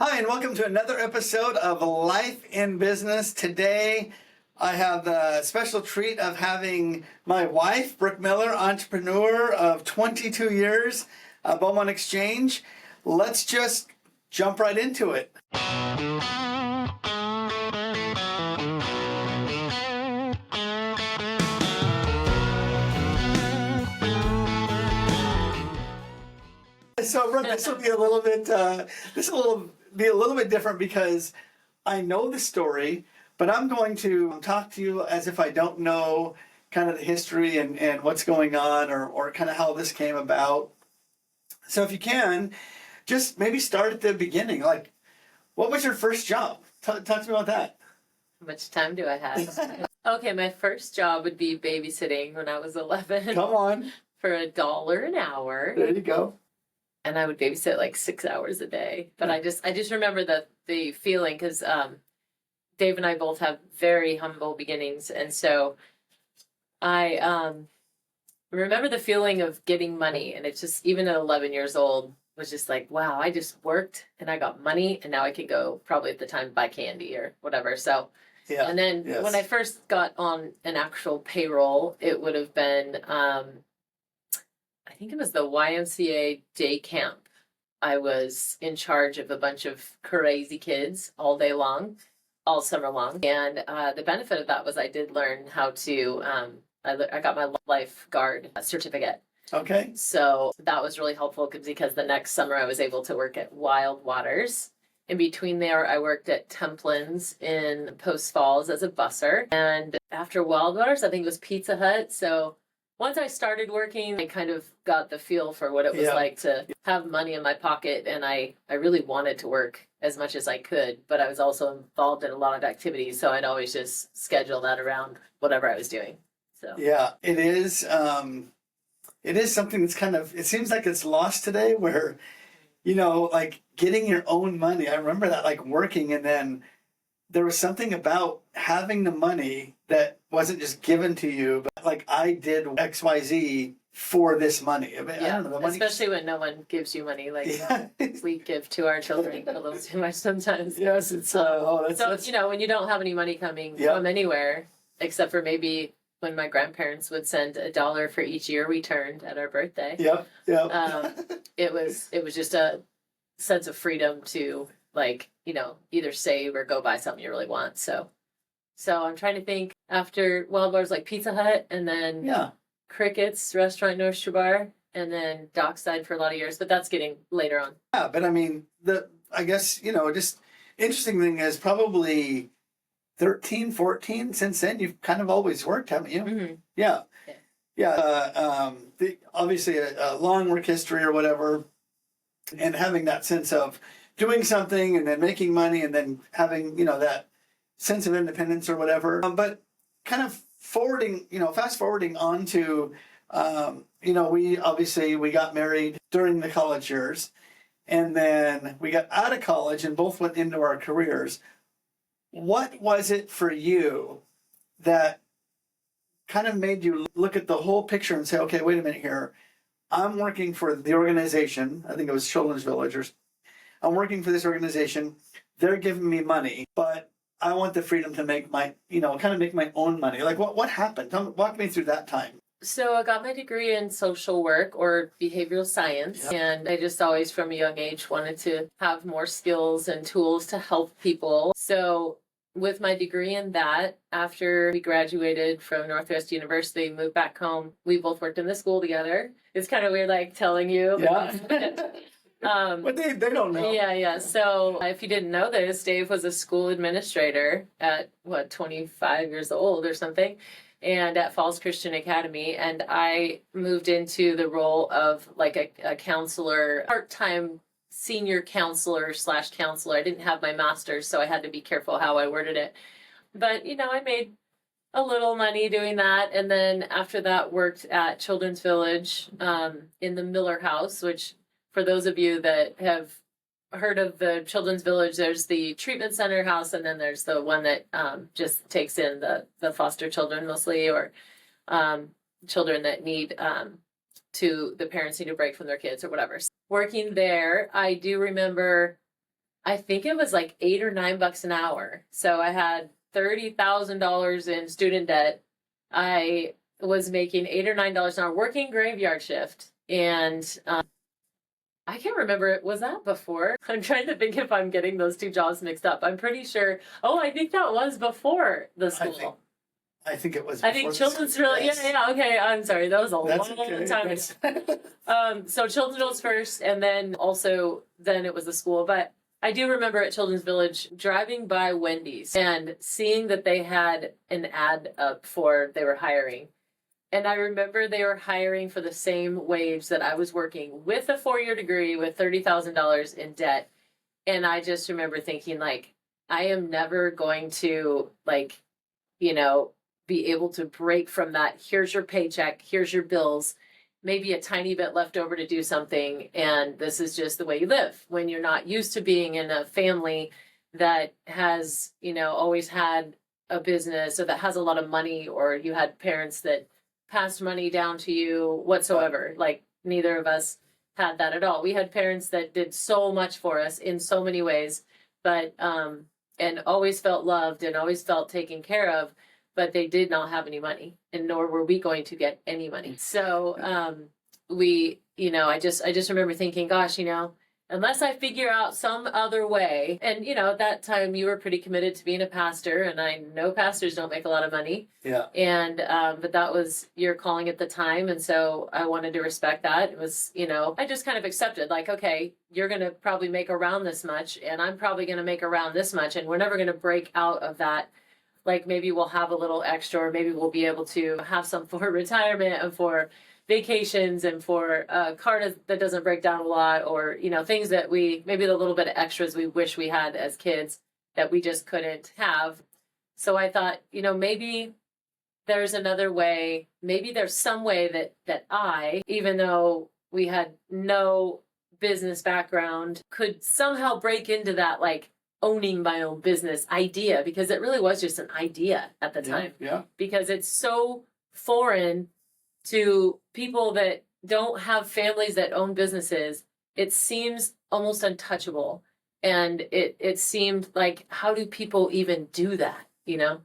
Hi, and welcome to another episode of Life in Business. Today, I have the special treat of having my wife, Brooke Miller, entrepreneur of 22 years, Beaumont Exchange. Let's just jump right into it. So, Brooke, this will be a little bit. Be a little bit different because I know the story, but I'm going to talk to you as if I don't know kind of the history and what's going on or kind of how this came about. So, if you can, just maybe start at the beginning. Like, what was your first job? Talk to me about that. How much time do I have? Okay, my first job would be babysitting when I was 11 Come on. for $1 an hour. There you go. And I would babysit like 6 hours a day. But I just remember the feeling because Dave and I both have very humble beginnings, and so I remember the feeling of getting money, and it's just even at 11 years old was just like, wow, I just worked and I got money, and now I could go probably at the time buy candy or whatever. So Yeah. and then Yes. when I first got on an actual payroll, it would have been I think it was the YMCA day camp. I was in charge of a bunch of crazy kids all day long, all summer long. And the benefit of that was I did learn how to, I got my lifeguard certificate. Okay. So that was really helpful because the next summer I was able to work at Wild Waters. In between there, I worked at Templin's in Post Falls as a busser. And after Wild Waters, I think it was Pizza Hut. So once I started working, I kind of got the feel for what it was like to have money in my pocket, and I really wanted to work as much as I could, but I was also involved in a lot of activities, so I'd always just schedule that around whatever I was doing. So Yeah, it is. It is something that's kind of. It seems like it's lost today, where like getting your own money. I remember that, like working, and then there was something about having the money that wasn't just given to you, but like I did XYZ for this money. I mean, I don't know, the money. Especially when no one gives you money, like we give to our children a little too much sometimes. Yes, it's so when you don't have any money coming from anywhere, except for maybe when my grandparents would send $1 for each year we turned at our birthday. Yep. It was just a sense of freedom to either save or go buy something you really want. So I'm trying to think after Wild Bars, like Pizza Hut, and then Cricket's Restaurant North Shore, and then Dockside for a lot of years, but that's getting later on. Yeah, but I mean, I guess, just interesting thing is probably 13, 14, since then you've kind of always worked, haven't you? Mm-hmm. Yeah. Obviously a long work history or whatever, and having that sense of doing something and then making money and then having, that sense of independence or whatever. But kind of fast forwarding on to, we got married during the college years, and then we got out of college and both went into our careers. What was it for you that kind of made you look at the whole picture and say, okay, wait a minute here. I'm working for the organization. I think it was Children's Villagers. I'm working for this organization. They're giving me money, but I want the freedom to make my own money. Like what happened? Walk me through that time. So I got my degree in social work or behavioral science, and I just always from a young age wanted to have more skills and tools to help people. So with my degree in that, after we graduated from Northwest University, moved back home, we both worked in the school together. It's kind of weird, like telling you. Yeah. But they don't know. Yeah. So if you didn't know this, Dave was a school administrator at 25 years old or something, and at Falls Christian Academy. And I moved into the role of like a counselor, part-time senior counselor / counselor. I didn't have my master's, so I had to be careful how I worded it. But, I made a little money doing that. And then after that worked at Children's Village in the Miller House, which for those of you that have heard of the Children's Village, there's the treatment center house, and then there's the one that just takes in the foster children mostly, or children that need the parents need a break from their kids or whatever. So working there, I do remember I think it was like $8 or $9 an hour. So I had $30,000 in student debt. I was making $8 or $9 an hour working graveyard shift. And I can't remember. Was that before? I'm trying to think if I'm getting those two jobs mixed up. I'm pretty sure. Oh, I think that was before the school. I think it was. I think children's really. Yeah. Okay. I'm sorry. That was a That's long okay. time ago. So children's was first, and then it was the school. But I do remember at Children's Village driving by Wendy's and seeing that they had an ad up for they were hiring. And I remember they were hiring for the same wage that I was working with a 4-year degree with $30,000 in debt. And I just remember thinking, like, I am never going to, like, be able to break from that. Here's your paycheck, here's your bills, maybe a tiny bit left over to do something. And this is just the way you live when you're not used to being in a family that has, always had a business or that has a lot of money, or you had parents that passed money down to you whatsoever. Like, neither of us had that at all. We had parents that did so much for us in so many ways, but and always felt loved and always felt taken care of, but they did not have any money, and nor were we going to get any money. So I just remember thinking, gosh, unless I figure out some other way. And, at that time you were pretty committed to being a pastor, and I know pastors don't make a lot of money. Yeah. And, but that was your calling at the time. And so I wanted to respect that. It was, I just kind of accepted, like, okay, you're going to probably make around this much, and I'm probably going to make around this much, and we're never going to break out of that. Like, maybe we'll have a little extra, or maybe we'll be able to have some for retirement and for vacations and for a car that doesn't break down a lot, or things that maybe the little bit of extras we wish we had as kids that we just couldn't have. So I thought, maybe there's another way. Maybe there's some way that I, even though we had no business background, could somehow break into that, like, owning my own business idea, because it really was just an idea at the time. Yeah. Because it's so foreign to people that don't have families that own businesses. It seems almost untouchable. And it seemed like, how do people even do that, Yeah.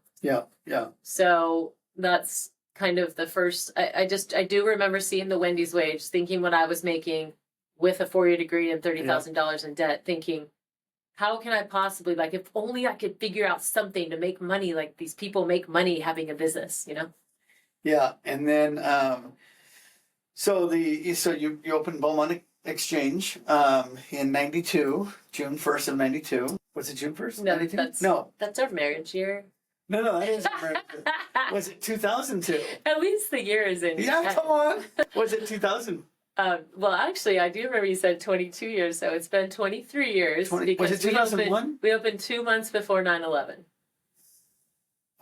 Yeah. So that's kind of the first. I do remember seeing the Wendy's wage, thinking what I was making with a 4-year degree and $30,000 in debt, thinking, how can I possibly, like, if only I could figure out something to make money like these people make money having a business, Yeah, and then so you opened Beaumont Exchange in '92, June 1st of '92. Was it June 1st? No, that's our marriage year. No, that is America. Was it 2002? At least the year is in. Yeah, come on. Was it 2000? Well, actually, I do remember you said 22 years, so it's been 23 years. Was it 2001? We opened 2 months before 9/11.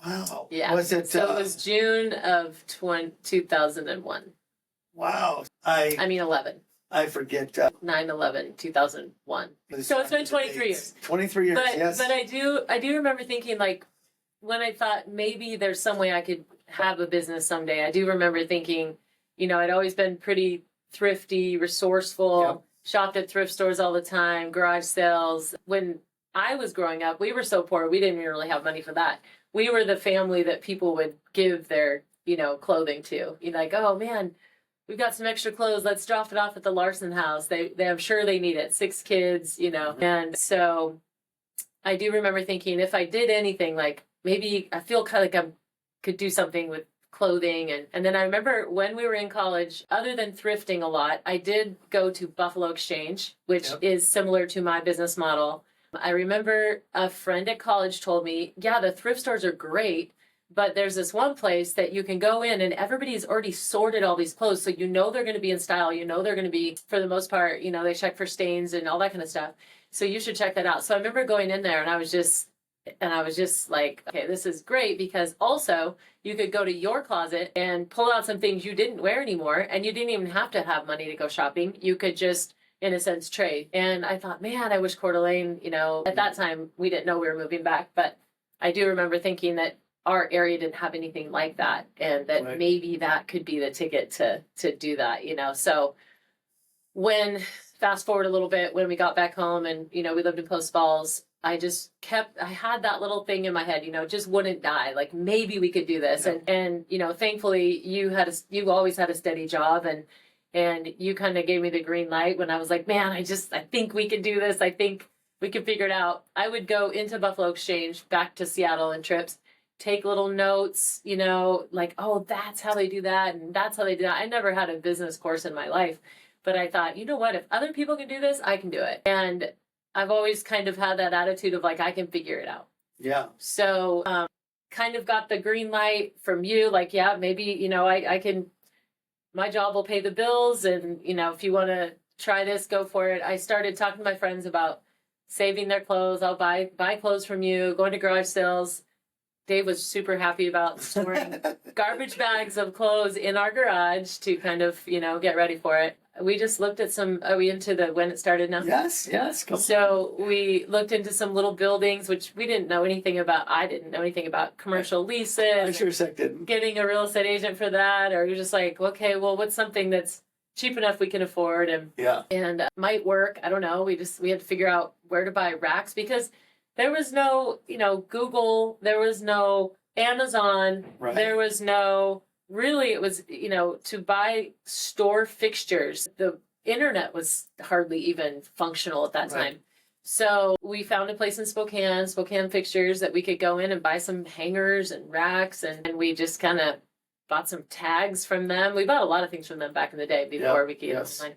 Wow. Yeah. Was it? So it was June of 2001. Wow. 11. I forget. 9/11, 2001. So it's been 23 years. 23 years, yes. But I do remember thinking, like, when I thought maybe there's some way I could have a business someday, I do remember thinking, I'd always been pretty thrifty, resourceful, shopped at thrift stores all the time, garage sales. When I was growing up, we were so poor, we didn't even really have money for that. We were the family that people would give their, clothing to. Like, oh man, we've got some extra clothes, let's drop it off at the Larson house. I'm sure they need it. 6 kids, And so I do remember thinking, if I did anything, like, maybe I feel kind of like I could do something with clothing. And then I remember when we were in college, other than thrifting a lot, I did go to Buffalo Exchange, which is similar to my business model. I remember a friend at college told me, yeah, the thrift stores are great, but there's this one place that you can go in and everybody's already sorted all these clothes. So they're going to be in style. They're going to be, for the most part, they check for stains and all that kind of stuff. So you should check that out. So I remember going in there and I was just like, okay, this is great, because also you could go to your closet and pull out some things you didn't wear anymore, and you didn't even have to have money to go shopping. You could just, in a sense, trade. And I thought, man, I wish Coeur d'Alene, at that time we didn't know we were moving back, but I do remember thinking that our area didn't have anything like that, and that maybe that could be the ticket to do that, So when fast forward a little bit when we got back home and, we lived in Post Falls. I had that little thing in my head, it just wouldn't die. Like maybe we could do this. Yeah. And, thankfully you always had a steady job and you kind of gave me the green light when I was like, man, I think we can do this. I think we can figure it out. I would go into Buffalo Exchange, back to Seattle and trips, take little notes, like, oh, that's how they do that. And that's how they do that. I never had a business course in my life, but I thought, you know what, if other people can do this, I can do it. And I've always kind of had that attitude of like, I can figure it out. Yeah. So, kind of got the green light from you, like, yeah, maybe, I can, my job will pay the bills. And, if you want to try this, go for it. I started talking to my friends about saving their clothes. I'll buy clothes from you, going to garage sales. Dave was super happy about storing garbage bags of clothes in our garage to kind of, get ready for it. We just looked at are we into the when it started now? Yes. So we looked into some little buildings, which we didn't know anything about. I didn't know anything about commercial leases. I sure as heck didn't. Getting a real estate agent for that, or you're just like, okay, well, what's something that's cheap enough we can afford and might work. I don't know. We had to figure out where to buy racks because there was no, Google, there was no Amazon, Right. There was no, really, it was, to buy store fixtures. The internet was hardly even functional at that time. Right. So we found a place in Spokane Fixtures, that we could go in and buy some hangers and racks, and we just kind of bought some tags from them. We bought a lot of things from them back in the day before we could get online.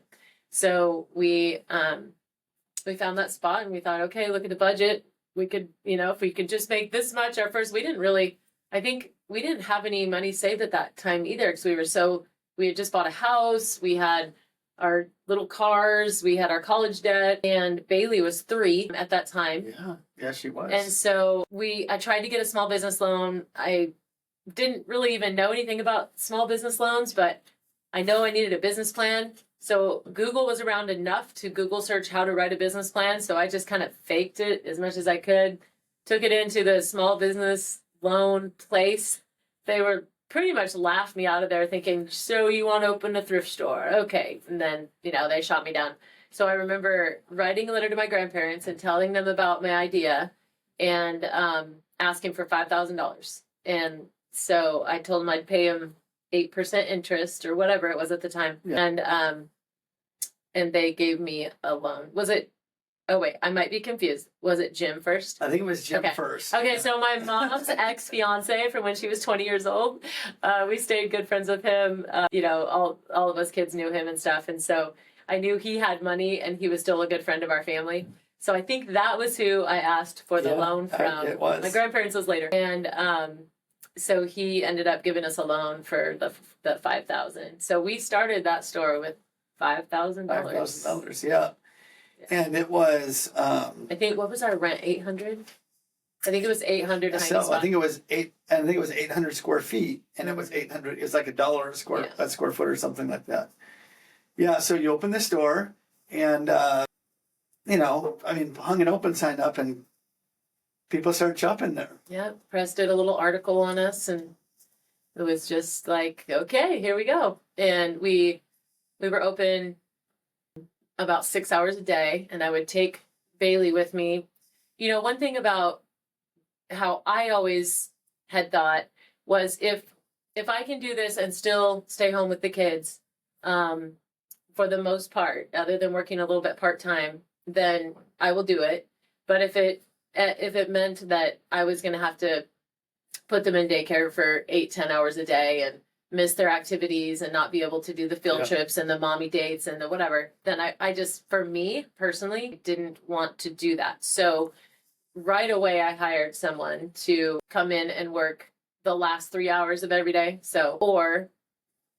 So we found that spot and we thought, okay, look at the budget. We could, if we could just make this much our first, I think we didn't have any money saved at that time either, because we had just bought a house, we had our little cars, we had our college debt, and Bailey was 3 at that time. Yeah, she was. And so I tried to get a small business loan. I didn't really even know anything about small business loans, but I know I needed a business plan. So Google was around enough to Google search how to write a business plan. So I just kind of faked it as much as I could, took it into the small business loan place. They were pretty much laughed me out of there thinking, so you want to open a thrift store? Okay. And then, they shot me down. So I remember writing a letter to my grandparents and telling them about my idea and asking for $5,000. And so I told them I'd pay them 8% interest or whatever it was at the time. Yeah. And they gave me a loan. Oh wait, I might be confused. Was it Jim first? I think it was Jim first. Okay, so my mom's ex-fiance from when she was 20 years old, we stayed good friends with him. All of us kids knew him and stuff. And so I knew he had money and he was still a good friend of our family. So I think that was who I asked for the loan from. It was. My grandparents was later. And so he ended up giving us a loan for the $5,000. So we started that store with $5,000. $5,000, yeah. And it was I think, what was our rent? 800? I think it was 800. So I think it was 800 square feet, and it was 800. It was like $1 a square foot or something like that. Yeah. So you open the store, and hung an open sign up, and people started shopping there. Yeah. Press did a little article on us, and it was just like, okay, here we go. And we were open about 6 hours a day, and I would take Bailey with me. One thing about how I always had thought was if I can do this and still stay home with the kids, for the most part, other than working a little bit part-time, then I will do it. But if it meant that I was going to have to put them in daycare for 8-10 hours a day and miss their activities and not be able to do the field trips and the mommy dates and the whatever, then I just, for me personally, didn't want to do that. So right away I hired someone to come in and work the last 3 hours of every day. Or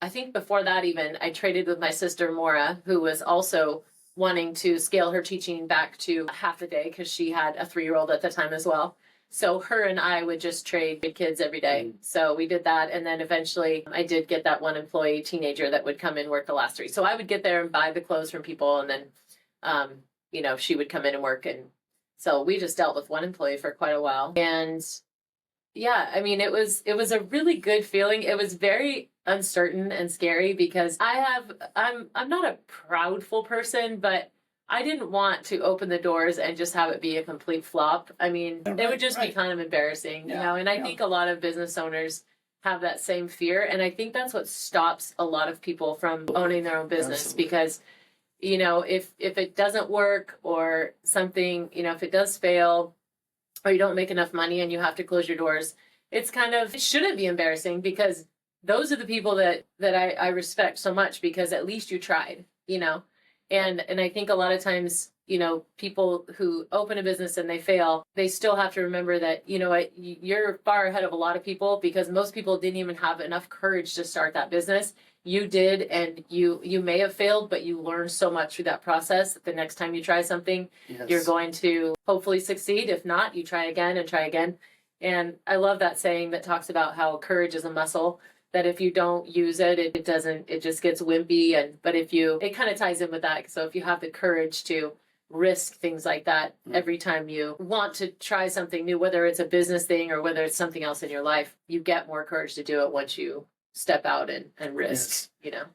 I think before that even, I traded with my sister Maura, who was also wanting to scale her teaching back to half a day because she had a 3-year-old at the time as well. So her and I would just trade kids every day. So we did that. And then eventually I did get that one employee teenager that would come in and work the last 3. So I would get there and buy the clothes from people. And then, she would come in and work. And so we just dealt with one employee for quite a while. And yeah, it was a really good feeling. It was very uncertain and scary because I'm not a proudful person, but I didn't want to open the doors and just have it be a complete flop. I mean, it would just be kind of embarrassing, you know, and I think a lot of business owners have that same fear. And I think that's what stops a lot of people from owning their own business because, you know, if it doesn't work or something, you know, if it does fail or you don't make enough money and you have to close your doors, it's kind of, it shouldn't be embarrassing because those are the people that I respect so much because at least you tried, you know. And I think a lot of times, you know, people who open a business and they fail, they still have to remember that, you know what, you're far ahead of a lot of people because most people didn't even have enough courage to start that business. You did, and you may have failed, but you learned so much through that process that the next time you try something, you're going to hopefully succeed. If not, you try again and try again. And I love that saying that talks about how courage is a muscle, that if you don't use it, it doesn't, it just gets wimpy. But if you, it kind of ties in with that. So if you have the courage to risk things like that every time you want to try something new, whether it's a business thing or whether it's something else in your life, you get more courage to do it once you step out and risk, you know.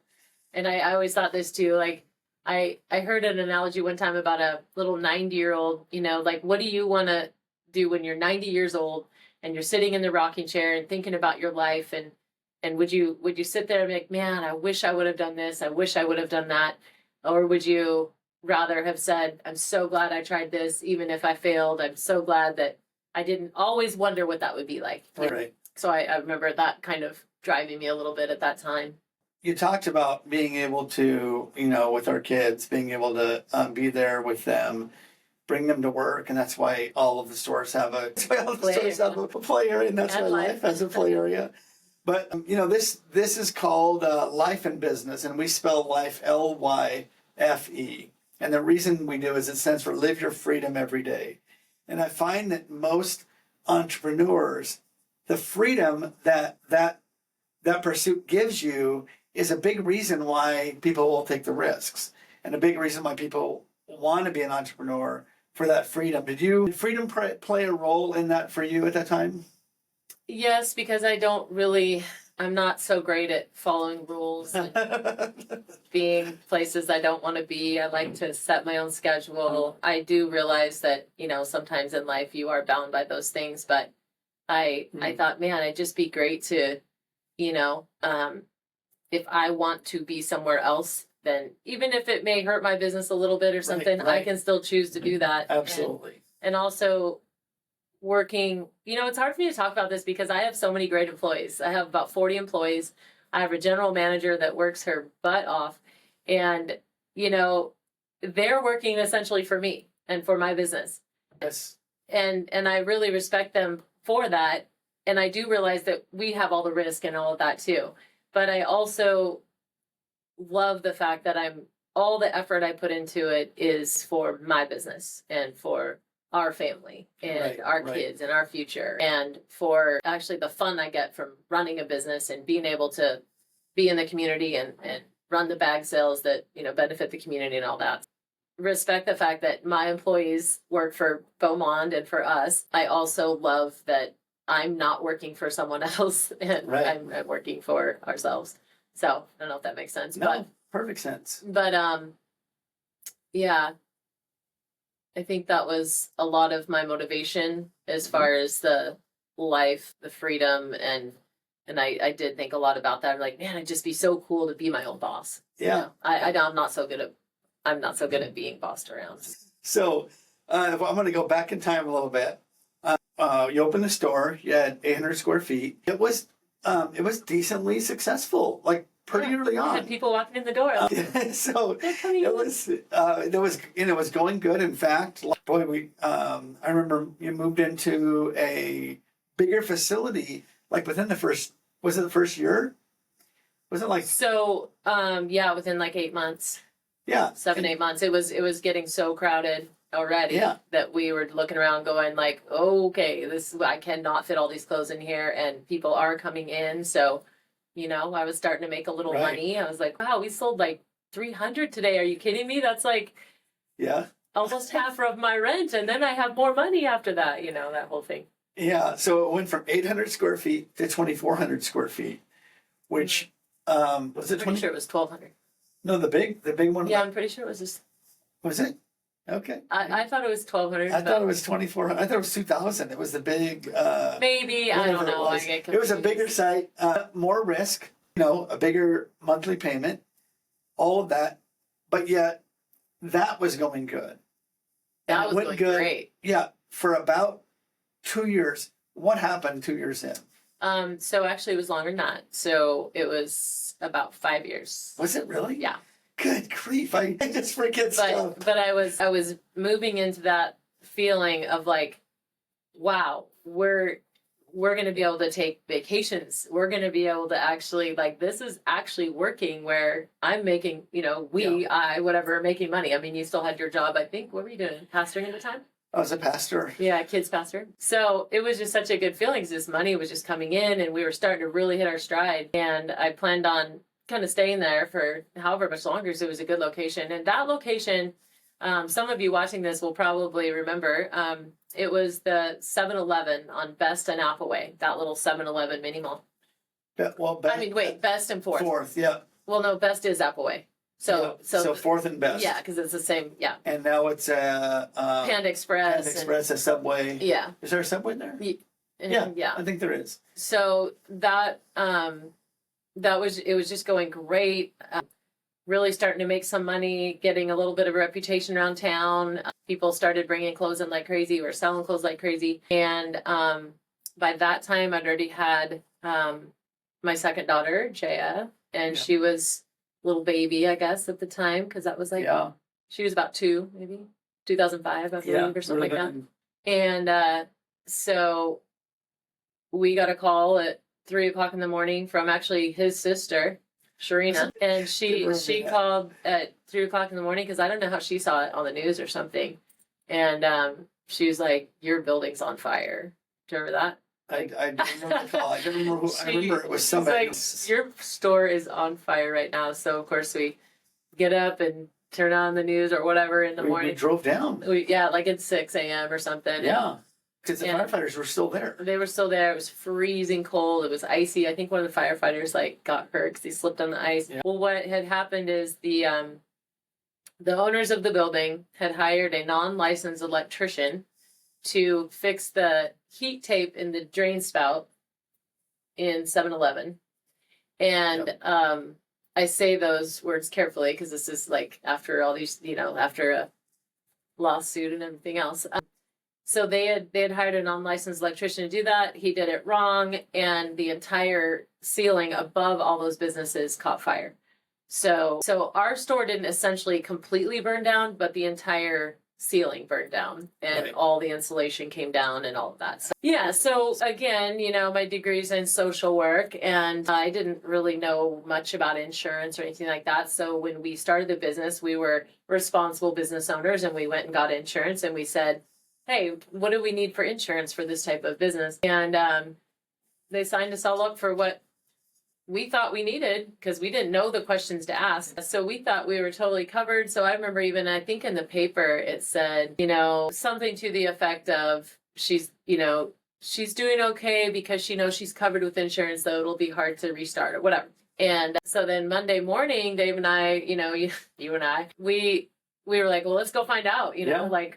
And I always thought this too, like I heard an analogy one time about a little 90-year-old, you know, like what do you want to do when you're 90 years old and you're sitting in the rocking chair and thinking about your life, and would you sit there and be like, man, I wish I would have done this, I wish I would have done that? Or would you rather have said, I'm so glad I tried this, even if I failed, I'm so glad that I didn't always wonder what that would be like. Right. So I remember that kind of driving me a little bit at that time. You talked about being able to, you know, with our kids, being able to be there with them, bring them to work, and that's why all of the stores have a play area, and that's why life has a play area. But you know, this is called Life and Business, and we spell life LYFE. And the reason we do is it stands for Live Your Freedom Every Day. And I find that most entrepreneurs, the freedom that pursuit gives you is a big reason why people will take the risks, and a big reason why people want to be an entrepreneur, for that freedom. Did freedom play a role in that for you at that time? Yes, because I'm not so great at following rules and being places I don't want to be. I like to set my own schedule. I do realize that, you know, sometimes in life you are bound by those things, but I thought, man, it'd just be great to, you know, if I want to be somewhere else, then even if it may hurt my business a little bit or something, I can still choose to do that. Absolutely. And also working, you know, it's hard for me to talk about this because I have so many great employees. I have about 40 employees. I have a general manager that works her butt off, and, you know, they're working essentially for me and for my business. Yes. And I really respect them for that. And I do realize that we have all the risk and all of that too. But I also love the fact that all the effort I put into it is for my business and for our family and our kids and our future, and for actually the fun I get from running a business and being able to be in the community and run the bag sales that, you know, benefit the community and all that. Respect the fact that my employees work for Beaumont and for us. I also love that I'm not working for someone else, and I'm working for ourselves. So I don't know if that makes sense. No, but perfect sense. But yeah, I think that was a lot of my motivation as far as the life, the freedom, and I did think a lot about that. I'm like, man, it'd just be so cool to be my own boss. Yeah, you know, I'm not so good at being bossed around. So I'm going to go back in time a little bit. You opened the store. You had 800 square feet. It was decently successful, like pretty early on. I had people walking in the door. So it was going good. In fact, boy, I remember you moved into a bigger facility, like within the first year? Was it like within like 8 months. Yeah. 7-8 months. It was getting so crowded already that we were looking around going like, okay, I cannot fit all these clothes in here, and people are coming in. So, you know, I was starting to make a little money. I was like, wow, we sold like 300 today. Are you kidding me? That's like almost half of my rent, and then I have more money after that, you know, that whole thing. Yeah, so it went from 800 square feet to 2,400 square feet, which was it? I'm pretty sure it was 1,200. No, the big one. Yeah, I'm pretty sure it was just. Was it? Okay. I thought it was 1,200. I thought it was 2,400. I thought it was 2,000. It was the big. Maybe, I whatever don't know. It I was. get It was a confused. bigger site, more risk. A bigger monthly payment, all of that, but yet that was going good. And That it was went going good. great. Yeah, for about 2 years. What happened 2 years in? So actually it was longer than that. So it was about 5 years. Was it really? Yeah. Good grief! I just forget stuff. But I was moving into that feeling of like, wow, we're going to be able to take vacations. We're going to be able to actually, like, this is actually working where I'm making, whatever, making money. I mean, you still had your job, I think. What were you doing? Pastoring at the time? I was a pastor. Yeah, kids pastor. So it was just such a good feeling because this money was just coming in and we were starting to really hit our stride. And I planned on kind of staying there for however much longer. So it was a good location. And that location, some of you watching this will probably remember, it was the 7-Eleven on Best and Appleway, that little 7-Eleven mini mall. Best and Fourth. Fourth, yeah. Well, no, Best is Appleway. So Fourth and Best. Yeah, because it's the same. Yeah. And now it's Panda Express. A Subway. Yeah. Is there a Subway there? Yeah. I think there is. So that it was just going great. Really starting to make some money, getting a little bit of a reputation around town. People started bringing clothes in like crazy. We were selling clothes like crazy. And by that time, I'd already had my second daughter, Jaya, and she was a little baby, I guess, at the time, because that was like, she was about 2, maybe 2005, I believe, or something like that. And so we got a call at 3:00 in the morning from actually his sister, Sharina, and she called at 3:00 in the morning because I don't know how she saw it on the news or something, and she was like, "Your building's on fire." Do you remember that? I don't remember the call. I don't remember who. I remember it was somebody. Like, your store is on fire right now. So of course we get up and turn on the news or whatever in the morning. We drove down. Like at 6 a.m. or something. Yeah. Because the firefighters were still there. They were still there. It was freezing cold. It was icy. I think one of the firefighters got hurt because he slipped on the ice. Yeah. Well, what had happened is the owners of the building had hired a non-licensed electrician to fix the heat tape in the drain spout in 7-Eleven. And I say those words carefully because this is like after all these, after a lawsuit and everything else. So they had hired a non-licensed electrician to do that. He did it wrong, and the entire ceiling above all those businesses caught fire. So our store didn't essentially completely burn down, but the entire ceiling burned down, and all the insulation came down and all of that. So again, my degree's in social work, and I didn't really know much about insurance or anything like that. So when we started the business, we were responsible business owners, and we went and got insurance, and we said, hey, what do we need for insurance for this type of business? And they signed us all up for what we thought we needed because we didn't know the questions to ask. So we thought we were totally covered. So I remember even, I think in the paper, it said, something to the effect of she's doing okay because she knows she's covered with insurance, though it'll be hard to restart or whatever. And so then Monday morning, Dave and I, you and I, we were like, well, let's go find out,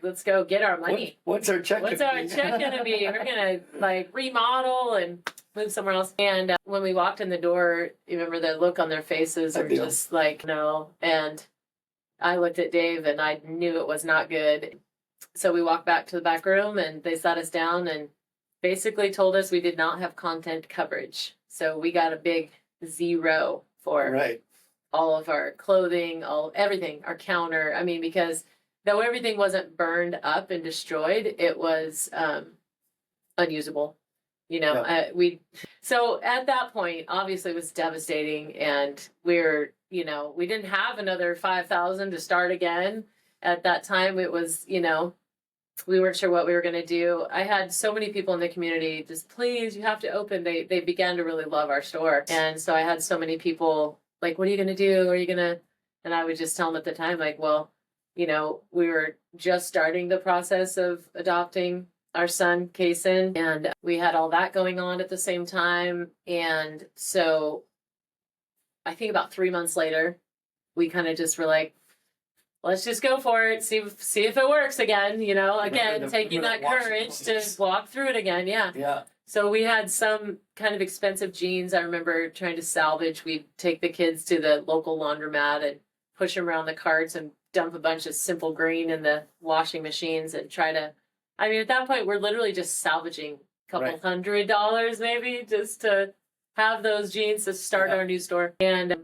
let's go get our money. What's our check going to be? We're going to remodel and move somewhere else. And when we walked in the door, you remember the look on their faces were just like, no. And I looked at Dave and I knew it was not good. So we walked back to the back room and they sat us down and basically told us we did not have content coverage. So we got a big 0 for all of our clothing, everything, our counter. I mean, because though everything wasn't burned up and destroyed, it was unusable. So at that point, obviously it was devastating, and we didn't have another 5,000 to start again. At that time, it was, we weren't sure what we were going to do. I had so many people in the community just, please, you have to open. They began to really love our store. And so I had so many people like, what are you going to do? Are you going to, and I would just tell them at the time, like, well, we were just starting the process of adopting our son, Kason, and we had all that going on at the same time. And so I think about 3 months later, we kind of just were like, let's just go for it, see if it works again, you know, again, taking that courage to walk through it again. Yeah. Yeah. So we had some kind of expensive jeans. I remember trying to salvage. We'd take the kids to the local laundromat and push them around the carts and dump a bunch of Simple Green in the washing machines and try to, I mean, at that point, we're literally just salvaging a couple $100 maybe just to have those jeans to start our new store. And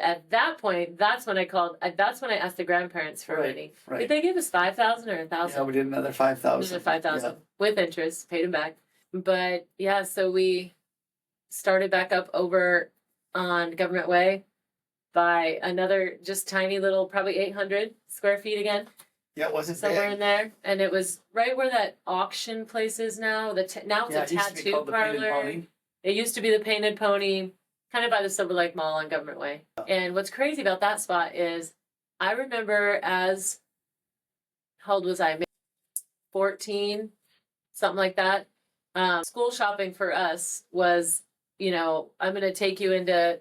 at that point, that's when I asked the grandparents for money. Right. Did they give us $5,000 or $1,000? Yeah, we did another $5,000. Another $5,000 with interest, paid them back. But yeah, so we started back up over on Government Way by another just tiny little, probably 800 square feet again. Yeah, it wasn't somewhere big. in there, and it was right where that auction place is now. Now it's a tattoo parlor. It used to be the Painted Pony, kind of by the Silver Lake Mall on Government Way. Oh. And what's crazy about that spot is, I remember how old was I? Maybe 14, something like that. School shopping for us was, you know, I'm going to take you into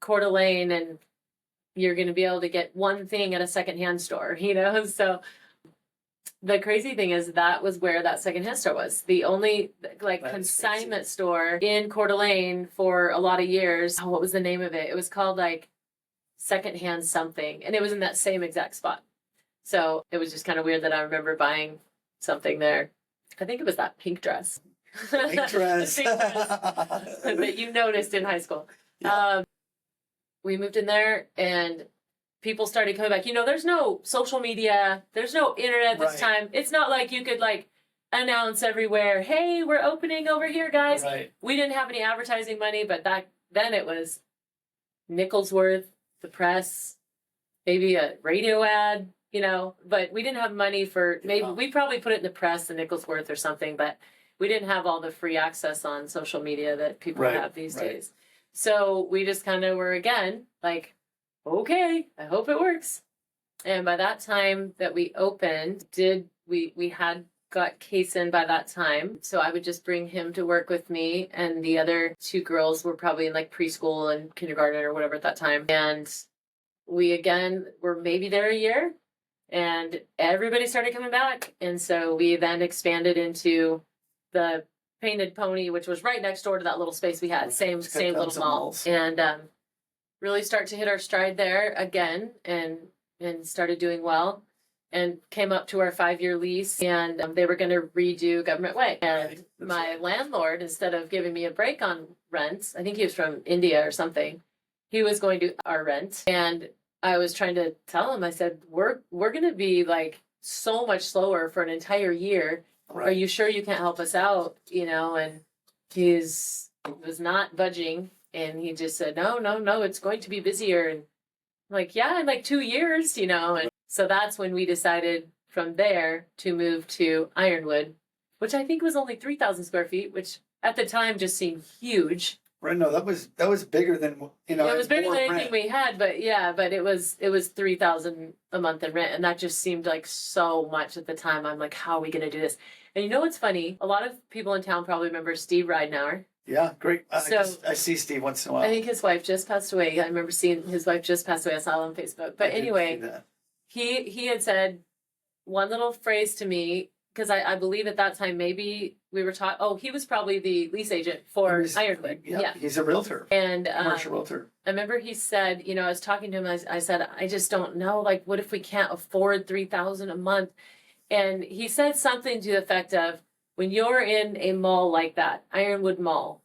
Coeur d'Alene and you're going to be able to get one thing at a secondhand store, you know? So the crazy thing is that was where that secondhand store was. The only consignment store in Coeur d'Alene for a lot of years. Oh, what was the name of it? It was called like Secondhand something. And it was in that same exact spot. So it was just kind of weird that I remember buying something there. I think it was that pink dress. Pink dress. Pink dress that you noticed in high school. Yeah. We moved in there and people started coming back. You know, there's no social media. There's no internet this time. It's not like you could like announce everywhere, hey, we're opening over here, guys. Right. We didn't have any advertising money, but then it was nickels worth, the press, maybe a radio ad, you know, but we didn't have money for we probably put it in the press, the nickels worth or something, but we didn't have all the free access on social media that people have these days. So we just kind of were, again, like, okay, I hope it works. And by that time that we opened, we had got Kason by that time. So I would just bring him to work with me. And the other two girls were probably in like preschool and kindergarten or whatever at that time. And we, again, were maybe there a year. And everybody started coming back. And so we then expanded into the Painted Pony, which was right next door to that little space we had, same little mall, and really start to hit our stride there again, and started doing well, and came up to our 5-year lease, and they were going to redo Government Way, and my landlord, instead of giving me a break on rent, I think he was from India or something, he was going to our rent, and I was trying to tell him, I said, we're going to be like so much slower for an entire year. Are you sure you can't help us out? You know, and he was not budging, and he just said, no, it's going to be busier. And I'm like, yeah, in like 2 years, you know. And so that's when we decided from there to move to Ironwood, which I think was only 3,000 square feet, which at the time just seemed huge. Right, no, that was bigger than, you know. It was bigger than anything we had, but it was $3,000 a month in rent, and that just seemed like so much at the time. I'm like, how are we gonna do this? And you know what's funny? A lot of people in town probably remember Steve Ridenauer. Yeah, great. I see Steve once in a while. I think his wife just passed away. I remember seeing his wife just passed away. I saw it on Facebook. But anyway, he had said one little phrase to me, because I believe at that time maybe we were taught. Oh, he was probably the lease agent for Ironwood. Yeah, he's a realtor and commercial realtor. I remember he said, you know, I was talking to him. I said, I just don't know. Like, what if we can't afford $3,000 a month? And he said something to the effect of, when you're in a mall like that, Ironwood Mall,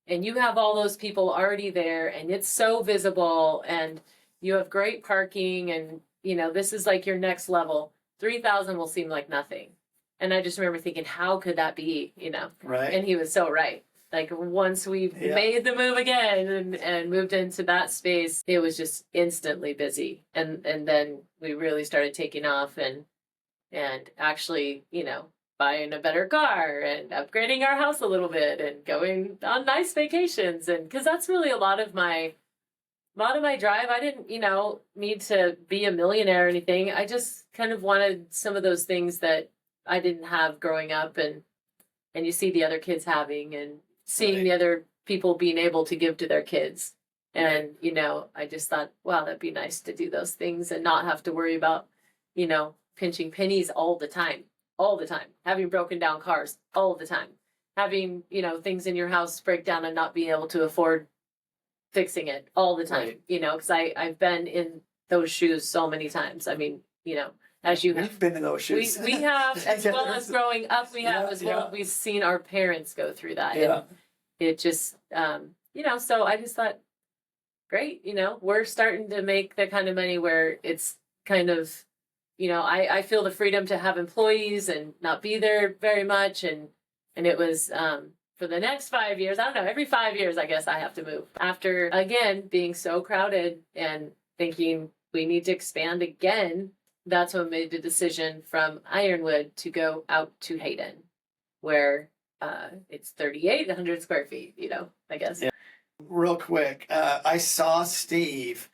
and you have all those people already there, and it's so visible, and you have great parking, and you know this is like your next level, 3,000 will seem like nothing. And I just remember thinking, how could that be? You know, right? And he was so right. Like once we made the move again and moved into that space, it was just instantly busy, and then we really started taking off and actually, you know, buying a better car and upgrading our house a little bit and going on nice vacations. And because that's really a lot of my drive. I didn't, you know, need to be a millionaire or anything. I just kind of wanted some of those things that I didn't have growing up, and you see the other kids having, and seeing the other people being able to give to their kids. And, I just thought, wow, that'd be nice to do those things and not have to worry about, pinching pennies all the time, having broken down cars all the time, having, things in your house break down and not being able to afford fixing it all the time, Right. because I've been in those shoes so many times. I mean, as you have. We've been in those shoes. We have, as well Together. as growing up, we have, Yeah, as well, yeah. we've seen our parents go through that. Yeah. And it just, so I just thought, great, we're starting to make the kind of money where it's kind of, I feel the freedom to have employees and not be there very much. And it was, for the next 5 years, I don't know, every 5 years, I guess I have to move. After, again, being so crowded and thinking we need to expand again, that's when I made the decision from Ironwood to go out to Hayden, where it's 3,800 square feet, I guess. Yeah. Real quick, I saw Steve,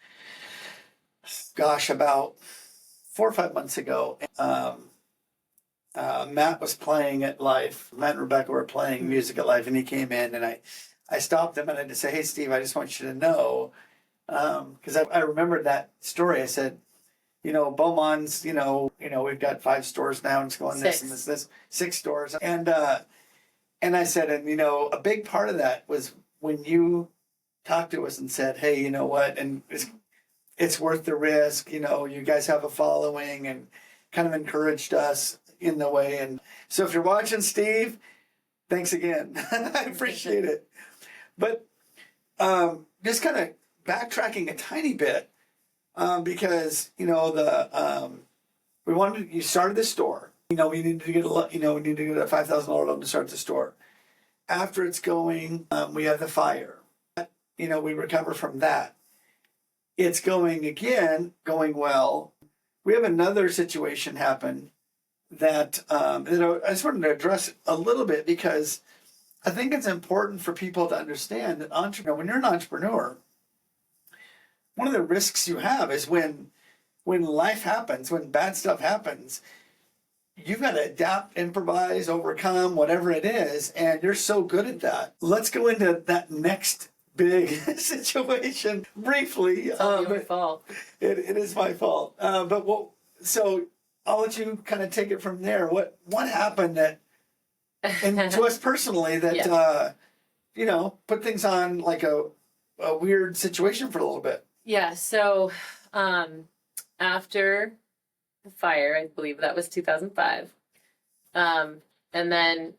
gosh, about 4 or 5 months ago. Matt was playing at Life. Matt and Rebecca were playing music at Life, and he came in, and I stopped him and I just said, "Hey, Steve, I just want you to know," because I remembered that story. I said, Beaumont's, we've got 5 stores now, and it's going this and this, 6 stores, and I said, and a big part of that was when you talked to us and said, "Hey, you know what, and it's worth the risk. You guys have a following," and kind of encouraged us in the way. And so if you're watching, Steve, thanks again. I appreciate it. But just kind of backtracking a tiny bit, because you started the store. We needed to get we need to get a $5,000 loan to start the store. After it's going, we have the fire. We recover from that. It's going well. We have another situation happen that I just wanted to address a little bit, because I think it's important for people to understand that when you're an entrepreneur, one of the risks you have is when life happens, when bad stuff happens, you've got to adapt, improvise, overcome, whatever it is, and you're so good at that. Let's go into that next big situation briefly. It's all your fault. It is my fault. So I'll let you kind of take it from there. What happened and to us personally that put things on like a weird situation for a little bit? Yeah. So after the fire, I believe that was 2005, and then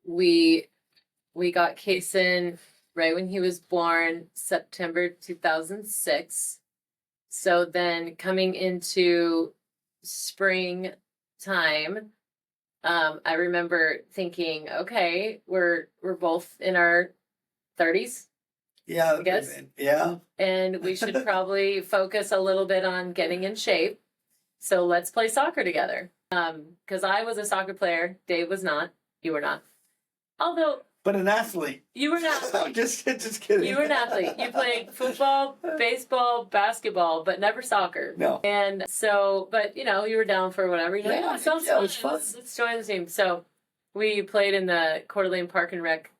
we got Kason right when he was born, September 2006. So then coming into spring time, I remember thinking, okay, we're both in our 30s. Yeah, I guess. Yeah. And we should probably focus a little bit on getting in shape. So let's play soccer together. Because I was a soccer player. Dave was not. You were not. Although. But an athlete. You were an athlete. just kidding. You were an athlete. You played football, baseball, basketball, but never soccer. No. And so, but you were down for whatever. You're like, it was fun. Let's join the team. So we played in the Coeur d'Alene Park and Rec,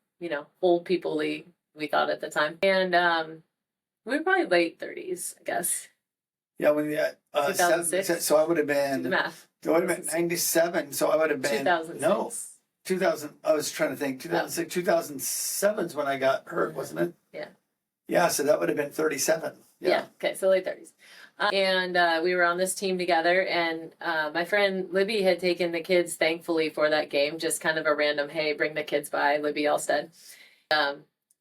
old people league, we thought at the time. And we were probably late 30s, I guess. Yeah, when 2006. So I would have been. The math. So I would have been 97. So I would have been 2006. No. 2000. I was trying to think. 2006, 2007 is when I got hurt, wasn't it? Yeah. Yeah. So that would have been 37. Yeah. Okay. So late 30s. And we were on this team together, and my friend Libby had taken the kids, thankfully, for that game. Just kind of a random, hey, bring the kids by, Libby Alstead.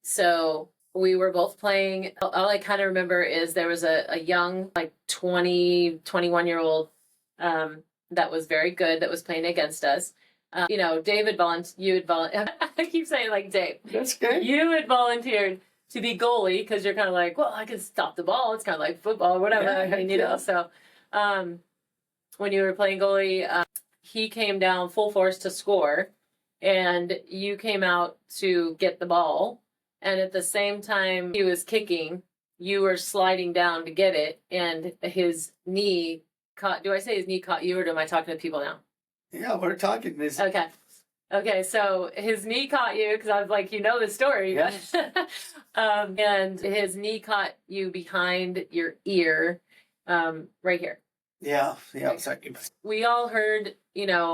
So we were both playing. All I kind of remember is there was a young, like 20, 21-year-old that was very good that was playing against us. David volunteered. I keep saying like Dave. That's good. You had volunteered to be goalie because you're kind of like, well, I can stop the ball. It's kind of like football or whatever. Yeah, So when you were playing goalie, he came down full force to score, and you came out to get the ball. And at the same time he was kicking, you were sliding down to get it, and his knee caught. Do I say his knee caught you, or am I talking to people now? Yeah, we're talking this. Okay. Okay, so his knee caught you because I was like, you know the story. Yes. And his knee caught you behind your ear, right here. Yeah. Exactly. We all heard,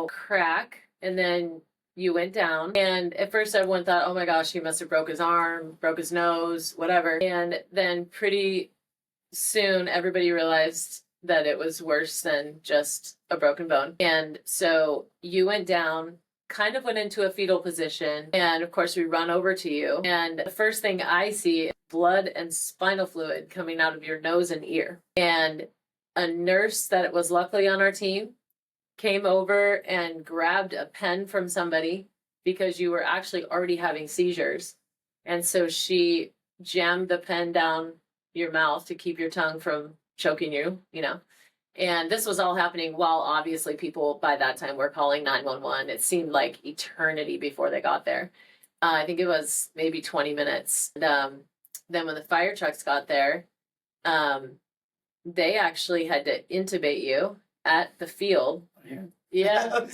crack, and then you went down. And at first, everyone thought, oh my gosh, he must have broke his arm, broke his nose, whatever. And then pretty soon, everybody realized that it was worse than just a broken bone. And so you went down, kind of went into a fetal position. And of course, we run over to you. And the first thing I see is blood and spinal fluid coming out of your nose and ear. And a nurse that was luckily on our team came over and grabbed a pen from somebody because you were actually already having seizures. And so she jammed the pen down your mouth to keep your tongue from choking you, And this was all happening while obviously people by that time were calling 911. It seemed like eternity before they got there. I think it was maybe 20 minutes. And, then when the fire trucks got there, they actually had to intubate you at the field. Yeah.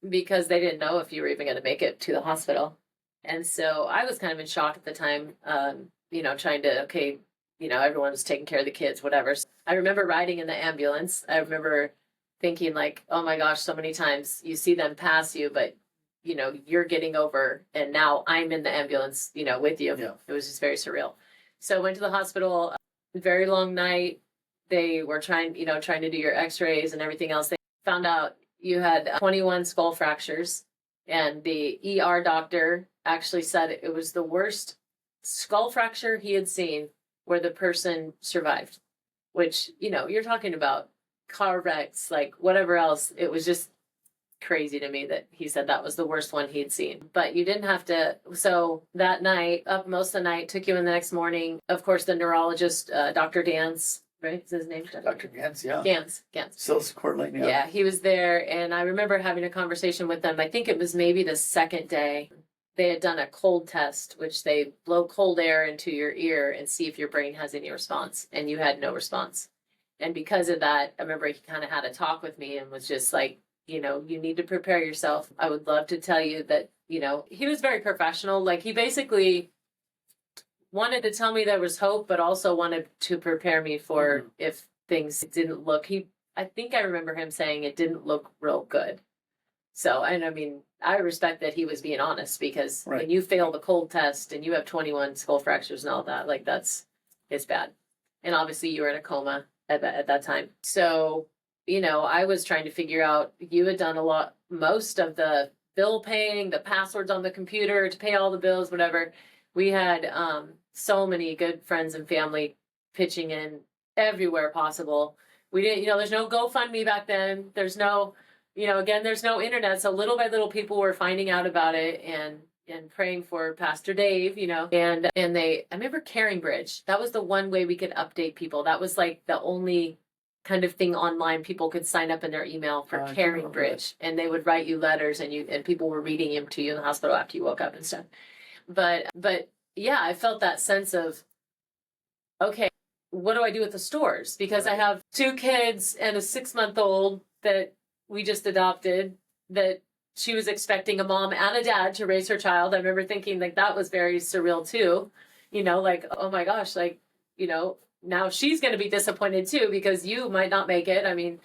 Because they didn't know if you were even going to make it to the hospital. And so I was kind of in shock at the time, trying to, everyone was taking care of the kids, whatever. So I remember riding in the ambulance. I remember thinking like, oh my gosh, so many times you see them pass you, but you're getting over and now I'm in the ambulance, with you. Yeah. It was just very surreal. So I went to the hospital, very long night. They were trying to do your x-rays and everything else. They found out you had 21 skull fractures, and the ER doctor actually said it was the worst skull fracture he had seen where the person survived, which, you're talking about car wrecks, like whatever else. It was just crazy to me that he said that was the worst one he'd seen. But you didn't have to. So that night, up most of the night, took you in the next morning. Of course, the neurologist, Dr. Dance, right? Is his name? Dr. Gans, yeah. Gans. Still Courtland, yeah. Yeah, he was there, and I remember having a conversation with them. I think it was maybe the second day. They had done a cold test, which they blow cold air into your ear and see if your brain has any response, and you had no response. And because of that, I remember he kind of had a talk with me and was just like, you need to prepare yourself. I would love to tell you that, he was very professional. Like he basically wanted to tell me there was hope, but also wanted to prepare me for if things didn't look, I think I remember him saying it didn't look real good. So, and I mean, I respect that he was being honest because when you fail the cold test and you have 21 skull fractures and all that, like it's bad. And obviously you were in a coma at that time. So, I was trying to figure out, you had done most of the bill paying, the passwords on the computer to pay all the bills, whatever. We had so many good friends and family pitching in everywhere possible. We didn't, there's no GoFundMe back then. There's no, again, there's no internet. So little by little people were finding out about it and praying for Pastor Dave, and I remember Caring Bridge. That was the one way we could update people. That was like the only kind of thing online people could sign up in their email for Caring Bridge, and they would write you letters and people were reading them to you in the hospital after you woke up and stuff. But yeah, I felt that sense of, okay, what do I do with the stores? Because I have 2 kids and a 6-month-old that we just adopted, that she was expecting a mom and a dad to raise her child. I remember thinking like that was very surreal too, like, oh my gosh, like, now she's going to be disappointed too because you might not make it. I mean,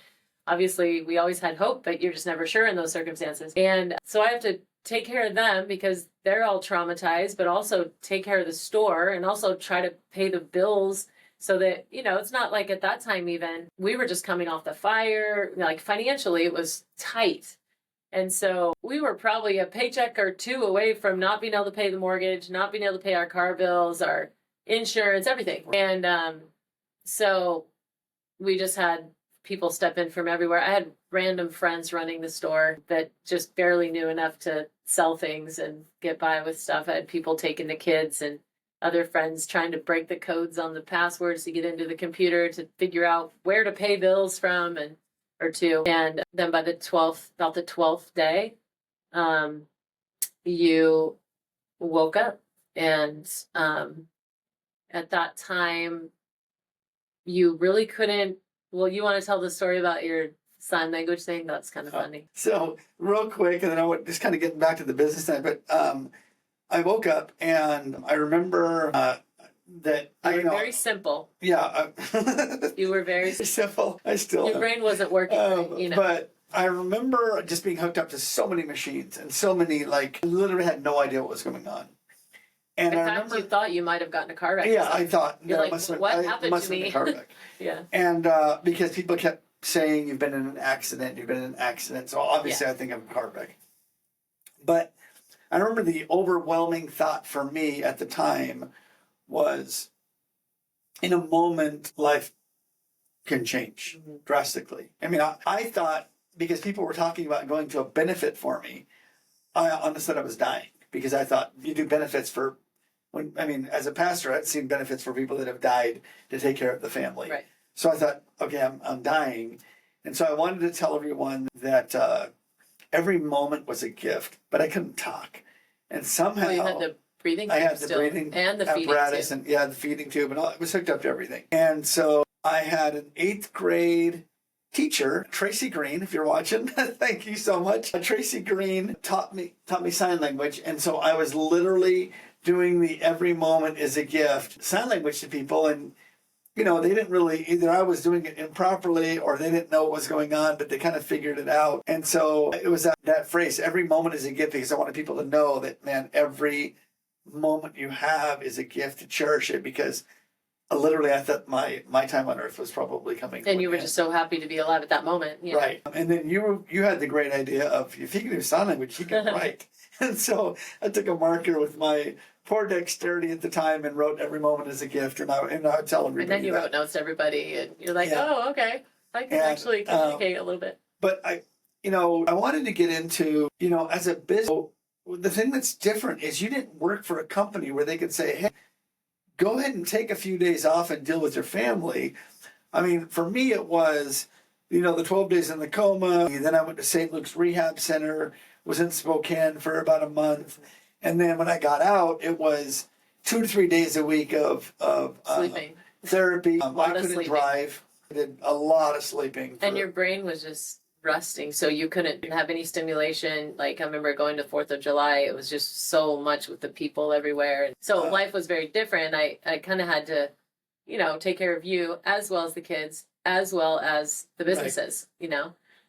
obviously we always had hope, but you're just never sure in those circumstances. And so I have to take care of them because they're all traumatized, but also take care of the store and also try to pay the bills so that, it's not like at that time even we were just coming off the fire, like financially it was tight. And so we were probably a paycheck or 2 away from not being able to pay the mortgage, not being able to pay our car bills, our insurance, everything. And so we just had people step in from everywhere. I had random friends running the store that just barely knew enough to sell things and get by with stuff. I had people taking the kids and other friends trying to break the codes on the passwords to get into the computer to figure out where to pay bills from or to. And then by about the 12th day, you woke up and at that time, you really couldn't. Well, you want to tell the story about your sign language thing. That's kind of funny. So real quick, and then I would just kind of getting back to the business side, but I woke up and I remember that You were very simple. Yeah. You were very simple. I still Your brain wasn't working, right, But I remember just being hooked up to so many machines and so many, like, literally had no idea what was going on. And I remember you thought you might have gotten a car wreck. Yeah, I thought. You're like, what happened to me? A car wreck. Yeah. And because people kept saying you've been in an accident, so obviously I think I'm a car wreck. But I remember the overwhelming thought for me at the time was, in a moment, life can change drastically. I mean, I thought, because people were talking about going to a benefit for me, I honestly thought I was dying, because I thought you do benefits for, as a pastor, I'd seen benefits for people that have died to take care of the family. Right. So I thought, okay, I'm dying. And so I wanted to tell everyone that every moment was a gift, but I couldn't talk. And somehow you had the breathing tube I had the breathing and the apparatus feeding tube. and the feeding tube, and all, it was hooked up to everything. And so I had an 8th grade teacher, Tracy Green, if you're watching, thank you so much. Tracy Green taught me sign language, and so I was literally doing the every moment is a gift sign language to people, and they didn't really, either I was doing it improperly or they didn't know what was going on, but they kind of figured it out. And so it was that phrase, every moment is a gift, because I wanted people to know that, man, every moment you have is a gift, to cherish it, because literally I thought my time on earth was probably coming. And you were just so happy to be alive at that moment. Right. And then you had the great idea of, if he can do sign language, he can write. And so I took a marker with my poor dexterity at the time and wrote every moment as a gift, and I would tell everybody. And then you wrote notes to everybody, and you're like, oh, okay, I can actually communicate a little bit. But I wanted to get into, as a business, the thing that's different is you didn't work for a company where they could say, hey, go ahead and take a few days off and deal with your family. I mean, for me, it was, the 12 days in the coma. Then I went to St. Luke's Rehab Center, was in Spokane for about a month. And then when I got out, it was 2 to 3 days a week of sleeping, therapy. I couldn't drive. I did a lot of sleeping. And your brain was just rusting, so you couldn't have any stimulation. Like, I remember going to 4th of July, it was just so much with the people everywhere. And so life was very different. I kind of had to, take care of you as well as the kids, as well as the businesses,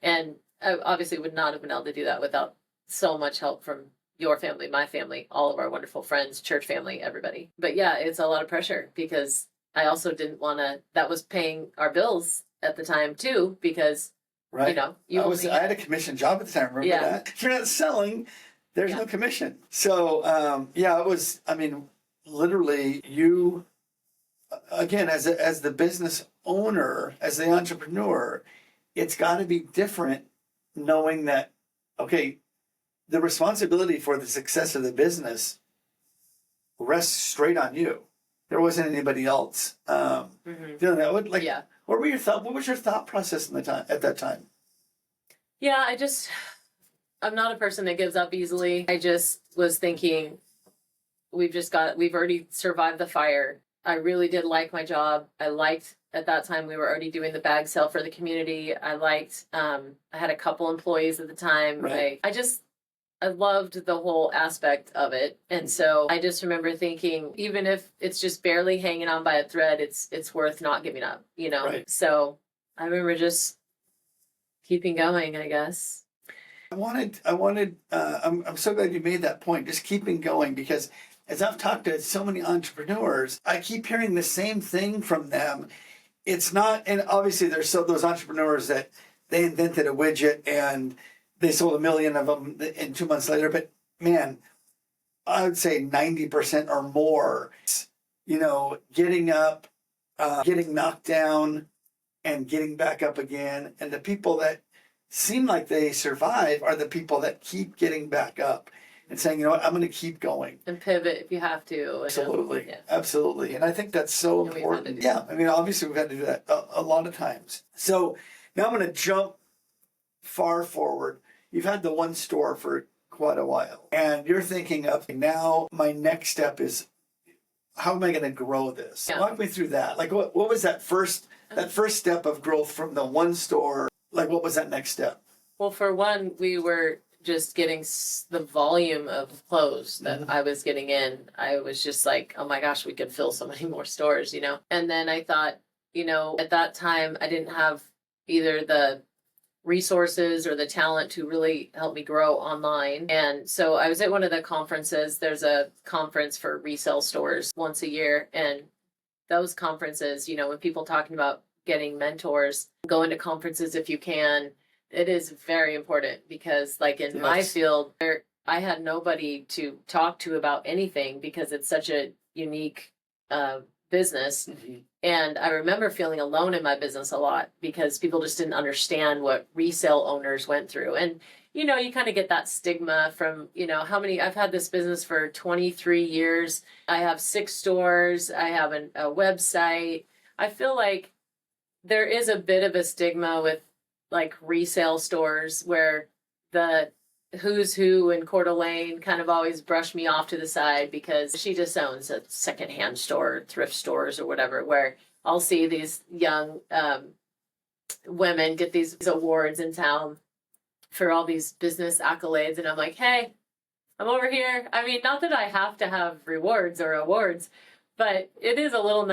and I obviously would not have been able to do that without so much help from your family, my family, all of our wonderful friends, church family, everybody. But yeah, it's a lot of pressure, because I also didn't want to, that was paying our bills at the time too, because right. I had a commission job at the time. Remember that? If you're not selling, there's no commission. So it was, literally you, again, as the business owner, as the entrepreneur, it's got to be different, knowing that, okay, the responsibility for the success of the business rests straight on you. There wasn't anybody else doing that. What were your thought? What was your thought process at that time? Yeah, I'm not a person that gives up easily. I just was thinking, we've already survived the fire. I really did like my job. At that time, we were already doing the bag sale for the community. I had a couple employees at the time. Right. I loved the whole aspect of it. And so I just remember thinking, even if it's just barely hanging on by a thread, it's worth not giving up, Right. So I remember just keeping going, I guess. I'm so glad you made that point, just keeping going, because as I've talked to so many entrepreneurs, I keep hearing the same thing from them. It's not, and obviously there's those entrepreneurs that they invented a widget and they sold 1 million of them in 2 months later. But man, I would say 90% or more, getting up, getting knocked down and getting back up again. And the people that seem like they survive are the people that keep getting back up and saying, you know what, I'm going to keep going. And pivot if you have to. Absolutely. Yeah. Absolutely. And I think that's so important. Yeah. Obviously we've had to do that a lot of times. So now I'm going to jump far forward. You've had the one store for quite a while, and you're thinking of, now my next step is, how am I going to grow this? Yeah. Walk me through that. Like, what was that first step of growth from the one store like, what was that next step? Well, for one, we were just getting the volume of clothes that I was getting in. I was just like, oh my gosh, we could fill so many more stores, you know? And then I thought, you know, at that time, I didn't have either the resources or the talent to really help me grow online. And so I was at one of the conferences. There's a conference for resale stores once a year. And those conferences, you know, when people talking about getting mentors, going to conferences if you can, it is very important because like in my field, I had nobody to talk to about anything because it's such a unique business. And I remember feeling alone in my business a lot because people just didn't understand what resale owners went through. And, you know, you kind of get that stigma from, you know, I've had this business for 23 years. I have 6 stores. I have a website. I feel like there is a bit of a stigma with like resale stores where the who's who in Coeur d'Alene kind of always brush me off to the side because she just owns a secondhand store, thrift stores or whatever, where I'll see these young women get these awards in town for all these business accolades. And I'm like, hey, I'm over here. I mean, not that I have to have rewards or awards, but it is a little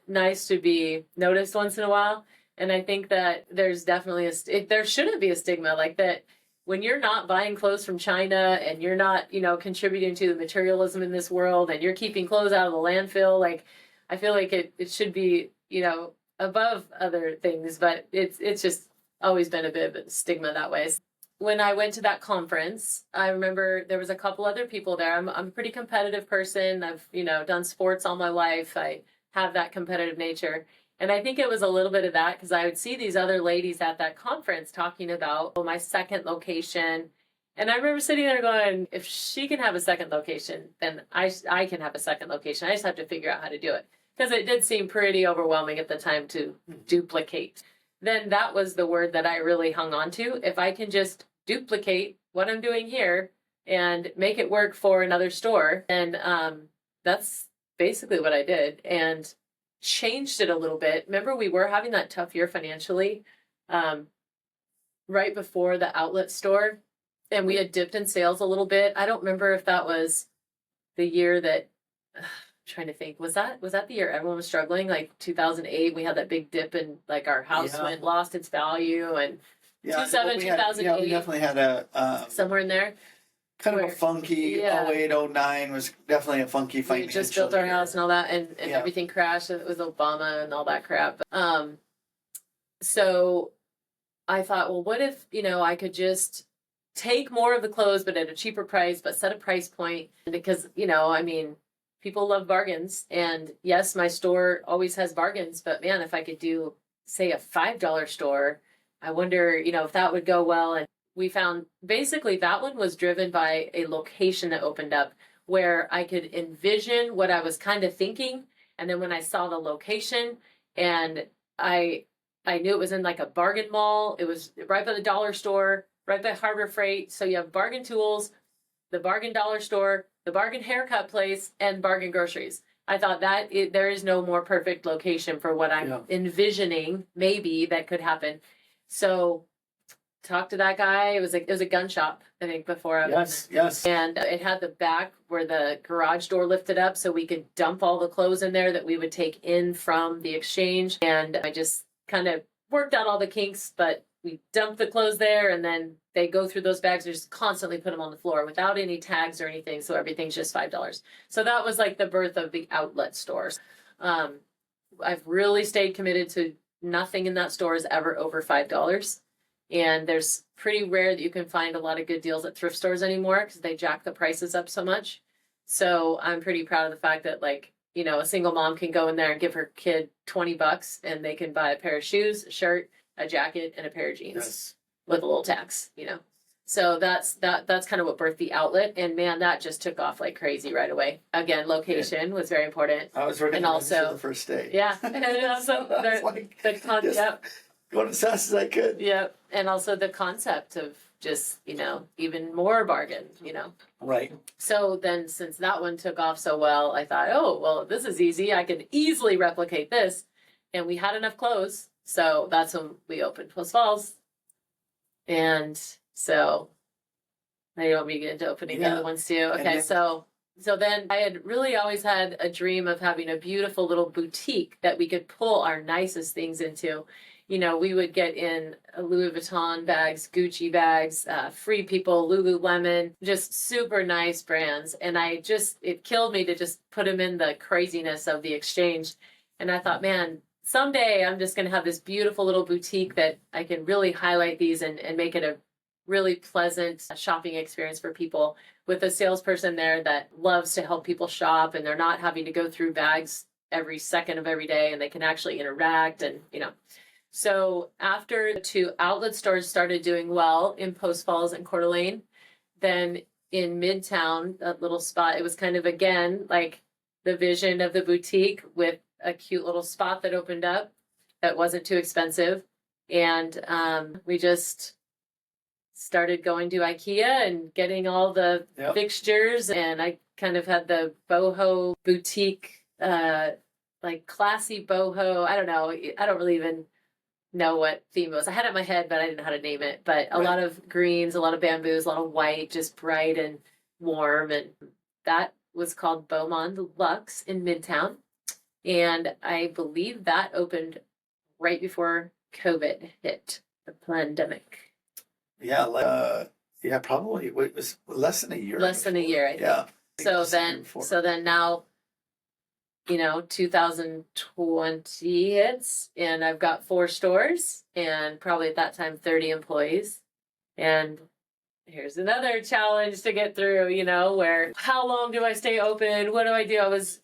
nice to be noticed once in a while. And I think that there's definitely there shouldn't be a stigma like that. When you're not buying clothes from China and you're not, you know, contributing to the materialism in this world and you're keeping clothes out of the landfill, like I feel like it should be, you know, above other things, but it's just always been a bit of a stigma that way. When I went to that conference, I remember there was a couple other people there. I'm a pretty competitive person. I've, you know, done sports all my life. I have that competitive nature. And I think it was a little bit of that because I would see these other ladies at that conference talking about my second location. And I remember sitting there going, if she can have a second location, then I can have a second location. I just have to figure out how to do it. Because it did seem pretty overwhelming at the time to duplicate. Then that was the word that I really hung on to. If I can just duplicate what I'm doing here and make it work for another store, then that's basically what I did. And changed it a little bit. Remember, we were having that tough year financially right before the outlet store, and we had dipped in sales a little bit. I don't remember if that was the year that I'm trying to think, was that the year everyone was struggling, like 2008? We had that big dip and like our house lost its value, and 2008 we definitely had a somewhere in there. Kind of a funky 08, 09 was definitely a funky financial. We just built our house and all that, and everything crashed with Obama and all that crap. So I thought, well, what if, you know, I could just take more of the clothes, but at a cheaper price, but set a price point? Because, you know, I mean, people love bargains. And yes, my store always has bargains, but man, if I could do, say, a $5 store, I wonder, you know, if that would go well. And we found basically that one was driven by a location that opened up where I could envision what I was kind of thinking. And then when I saw the location and I knew it was in like a bargain mall, it was right by the dollar store, right by Harbor Freight. So you have bargain tools, the bargain dollar store, the bargain haircut place, and bargain groceries. I thought that there is no more perfect location for what I'm envisioning maybe that could happen. So talked to that guy. It was a gun shop, I think, before I was there. Yes. And it had the back where the garage door lifted up so we could dump all the clothes in there that we would take in from the exchange. And I just kind of worked out all the kinks, but we dumped the clothes there and then they go through those bags and just constantly put them on the floor without any tags or anything. So everything's just $5. So that was like the birth of the outlet stores. I've really stayed committed to nothing in that store is ever over $5. And there's pretty rare that you can find a lot of good deals at thrift stores anymore because they jack the prices up so much. So I'm pretty proud of the fact that, like, you know, a single mom can go in there and give her kid $20 and they can buy a pair of shoes, a shirt, a jacket, and a pair of jeans with a little tax, you know. So that's kind of what birthed the outlet. And man, that just took off like crazy right away. Again, location was very important. I was working on the first day. Yeah. And also the concept. Going as fast as I could. Yeah. And also the concept of just, you know, even more bargain, you know. Right. So then since that one took off so well, I thought, oh, well, this is easy. I can easily replicate this. And we had enough clothes. So that's when we opened Post Falls. And so now you want me to get into opening the Yeah. other ones too? And Okay, then- so then I had really always had a dream of having a beautiful little boutique that we could pull our nicest things into. You know, we would get in Louis Vuitton bags, Gucci bags, Free People, Lululemon, just super nice brands. And it killed me to just put them in the craziness of the exchange. And I thought, man, someday I'm just going to have this beautiful little boutique that I can really highlight these and make it a really pleasant shopping experience for people, with a salesperson there that loves to help people shop, and they're not having to go through bags every second of every day, and they can actually interact. And so after the two outlet stores started doing well in Post Falls and Coeur d'Alene, then in Midtown, that little spot, it was kind of again like the vision of the boutique with a cute little spot that opened up that wasn't too expensive. And we just started going to IKEA and getting all the fixtures, and I kind of had the boho boutique, like classy boho. I don't know. I don't really even know what theme it was. I had it in my head, but I didn't know how to name it. But a lot of greens, a lot of bamboos, a lot of white, just bright and warm. And that was called Beaumont Luxe in Midtown. And I believe that opened right before COVID hit, the pandemic. Yeah, probably it was less than a year. Less than a year, I think. Yeah. So then now, 2020 hits, and I've got 4 stores, and probably at that time 30 employees. And here's another challenge to get through, where how long do I stay open? What do I do? I was,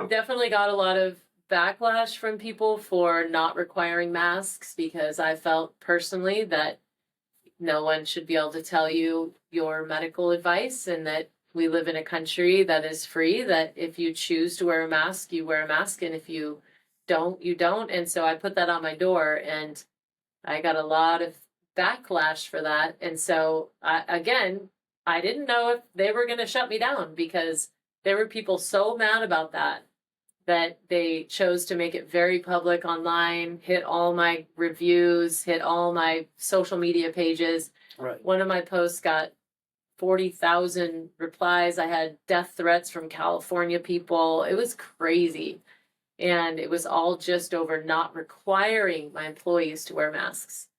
definitely got a lot of backlash from people for not requiring masks, because I felt personally that no one should be able to tell you your medical advice, and that we live in a country that is free, that if you choose to wear a mask, you wear a mask, and if you don't, you don't. And so I put that on my door, and I got a lot of backlash for that. And so I didn't know if they were going to shut me down, because there were people so mad about that they chose to make it very public online, hit all my reviews, hit all my social media pages. Right. One of my posts got 40,000 replies. I had death threats from California people. It was crazy. And it was all just over not requiring my employees to wear masks.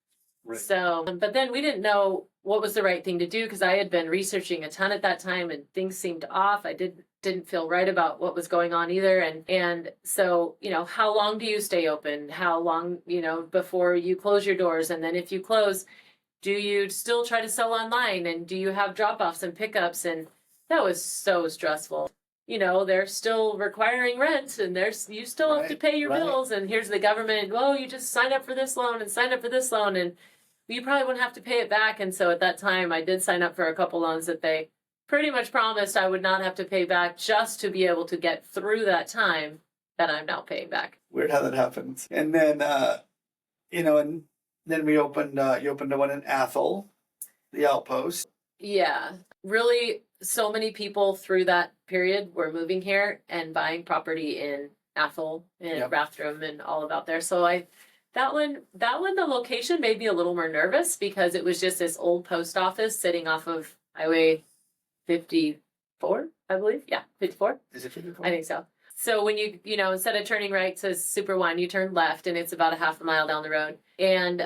Right. So, but then we didn't know what was the right thing to do, because I had been researching a ton at that time, and things seemed off. I didn't feel right about what was going on either. And so, how long do you stay open? How long, before you close your doors? And then if you close, do you still try to sell online? And do you have drop-offs and pickups? And that was so stressful. They're still requiring rent, and you still have to pay your bills. And here's the government, you just sign up for this loan and sign up for this loan, and you probably wouldn't have to pay it back. And so at that time, I did sign up for a couple loans that they pretty much promised I would not have to pay back, just to be able to get through that time that I'm now paying back. Weird how that happens. And then, and then you opened the one in Athol, the Outpost. Yeah, really, so many people through that period were moving here and buying property in Athol and Rathdrum and all about there. So that one, the location made me a little more nervous, because it was just this old post office sitting off of Highway 54, I believe. Yeah, 54. Is it 54? I think so. So when you instead of turning right to Super One, you turn left, and it's about a half a mile down the road. And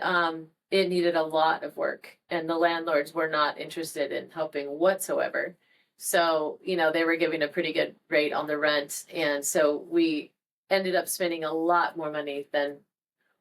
it needed a lot of work, and the landlords were not interested in helping whatsoever. So, they were giving a pretty good rate on the rent. And so we ended up spending a lot more money than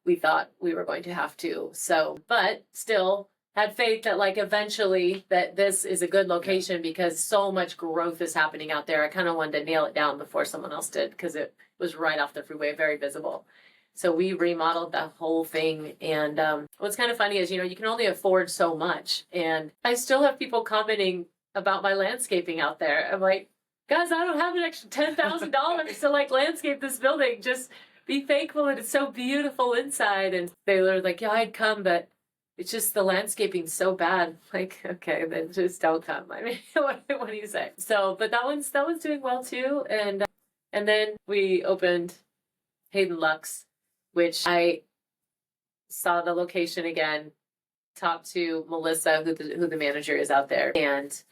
we thought we were going to have to. So, but still had faith that eventually that this is a good location, because so much growth is happening out there. I kind of wanted to nail it down before someone else did, because it was right off the freeway, very visible. So we remodeled the whole thing. And what's kind of funny is, you can only afford so much. And I still have people commenting about my landscaping out there. I'm like, guys, I don't have an extra $10,000 to landscape this building. Just be thankful that it's so beautiful inside. And they were like, yeah, I'd come, but it's just the landscaping's so bad. Okay, then just don't come. I mean, what do you say? So, but that one's doing well too. And then we opened Hayden Luxe, which I saw the location again, talked to Melissa, who the manager is out there, and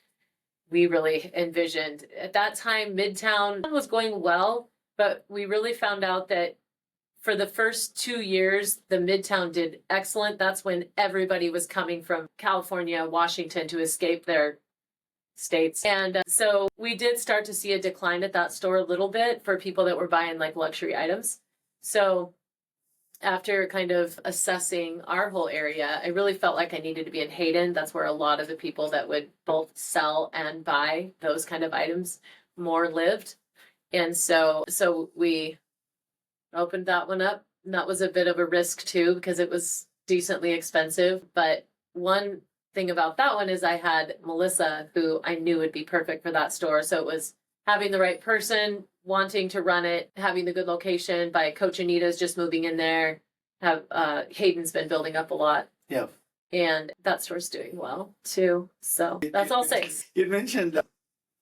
we really envisioned at that time Midtown was going well, but we really found out that for the first 2 years, the Midtown did excellent. That's when everybody was coming from California, Washington to escape their states. And so we did start to see a decline at that store a little bit for people that were buying like luxury items. So after kind of assessing our whole area, I really felt like I needed to be in Hayden. That's where a lot of the people that would both sell and buy those kind of items more lived. And so we opened that one up. And that was a bit of a risk too, because it was decently expensive. But one thing about that one is I had Melissa, who I knew would be perfect for that store. So it was having the right person, wanting to run it, having the good location. By Coach Anita's just moving in there. Hayden's been building up a lot. Yeah. And that store's doing well too. So that's all six. You mentioned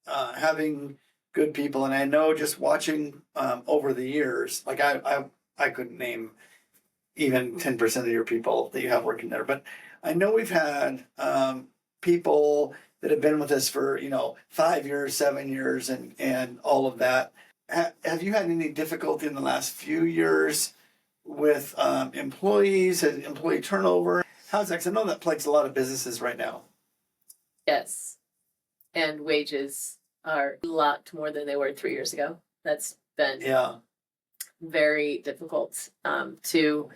having good people, and I know just watching over the years, like I couldn't name even 10% of your people that you have working there, but I know we've had people that have been with us for 5 years, 7 years, and all of that. Have you had any difficulty in the last few years with employees and employee turnover? How's that? 'Cause I know that plagues a lot of businesses right now. Yes. And wages are a lot more than they were 3 years ago. That's been very difficult to,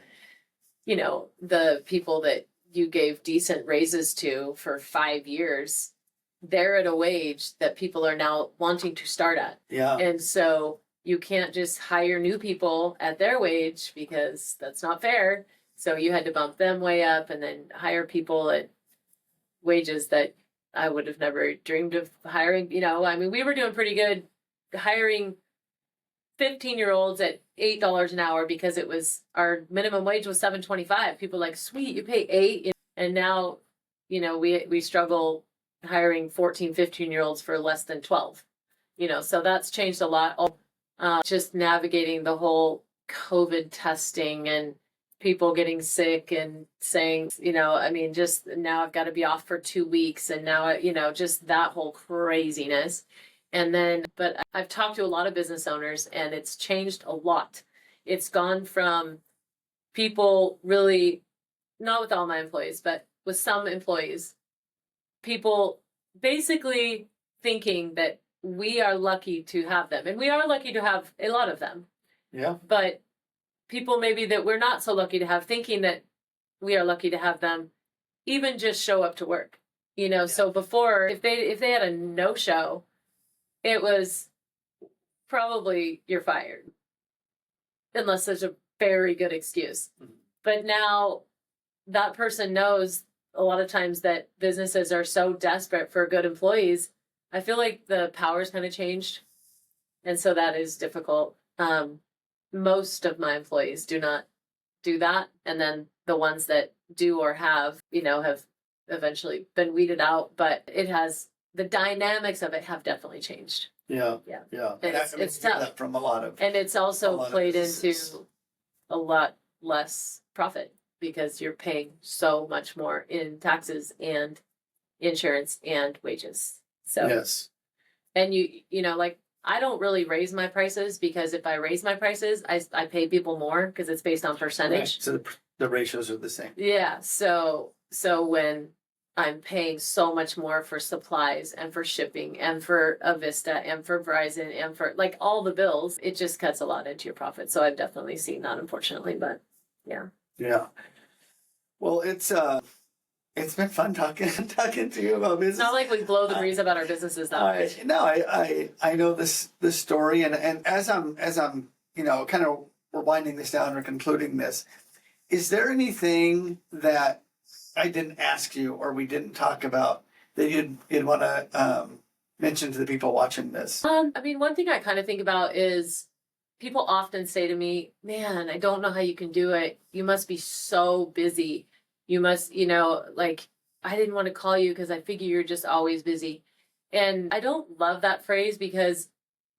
the people that you gave decent raises to for 5 years, they're at a wage that people are now wanting to start at. Yeah. And so you can't just hire new people at their wage because that's not fair. So you had to bump them way up and then hire people at wages that I would have never dreamed of hiring. We were doing pretty good hiring 15-year-olds at $8 an hour because it was our minimum wage was $7.25. People were like, sweet, you pay $8. And now, we struggle hiring 14, 15-year-olds for less than 12. So that's changed a lot. Just navigating the whole COVID testing and people getting sick and saying, just now I've got to be off for 2 weeks. And now, just that whole craziness. And then, but I've talked to a lot of business owners and it's changed a lot. It's gone from people really, not with all my employees, but with some employees, people basically thinking that we are lucky to have them. And we are lucky to have a lot of them. Yeah. But people maybe that we're not so lucky to have, thinking that we are lucky to have them, even just show up to work. So before, if they had a no-show, it was probably you're fired. Unless there's a very good excuse. Mm-hmm. But now that person knows a lot of times that businesses are so desperate for good employees. I feel like the power's kind of changed. And so that is difficult. Most of my employees do not do that. And then the ones that do or have eventually been weeded out. But the dynamics of it have definitely changed. Yeah. And it's tough. That from a lot of, and it's also played into a lot less profit because you're paying so much more in taxes and insurance and wages. So yes. And I don't really raise my prices because if I raise my prices, I pay people more because it's based on percentage. Right. So the ratios are the same. Yeah. So when I'm paying so much more for supplies and for shipping and for Avista and for Verizon and for like all the bills, it just cuts a lot into your profit. So I've definitely seen that, unfortunately, but yeah. Yeah. Well, it's been fun talking to you about business. It's not like we blow the breeze about our businesses that much. No, I know this story, and as I'm kind of we're winding this down or concluding this, is there anything that I didn't ask you or we didn't talk about that you'd want to mention to the people watching this? One thing I kind of think about is people often say to me, man, I don't know how you can do it. You must be so busy. You must, I didn't want to call you because I figure you're just always busy. And I don't love that phrase because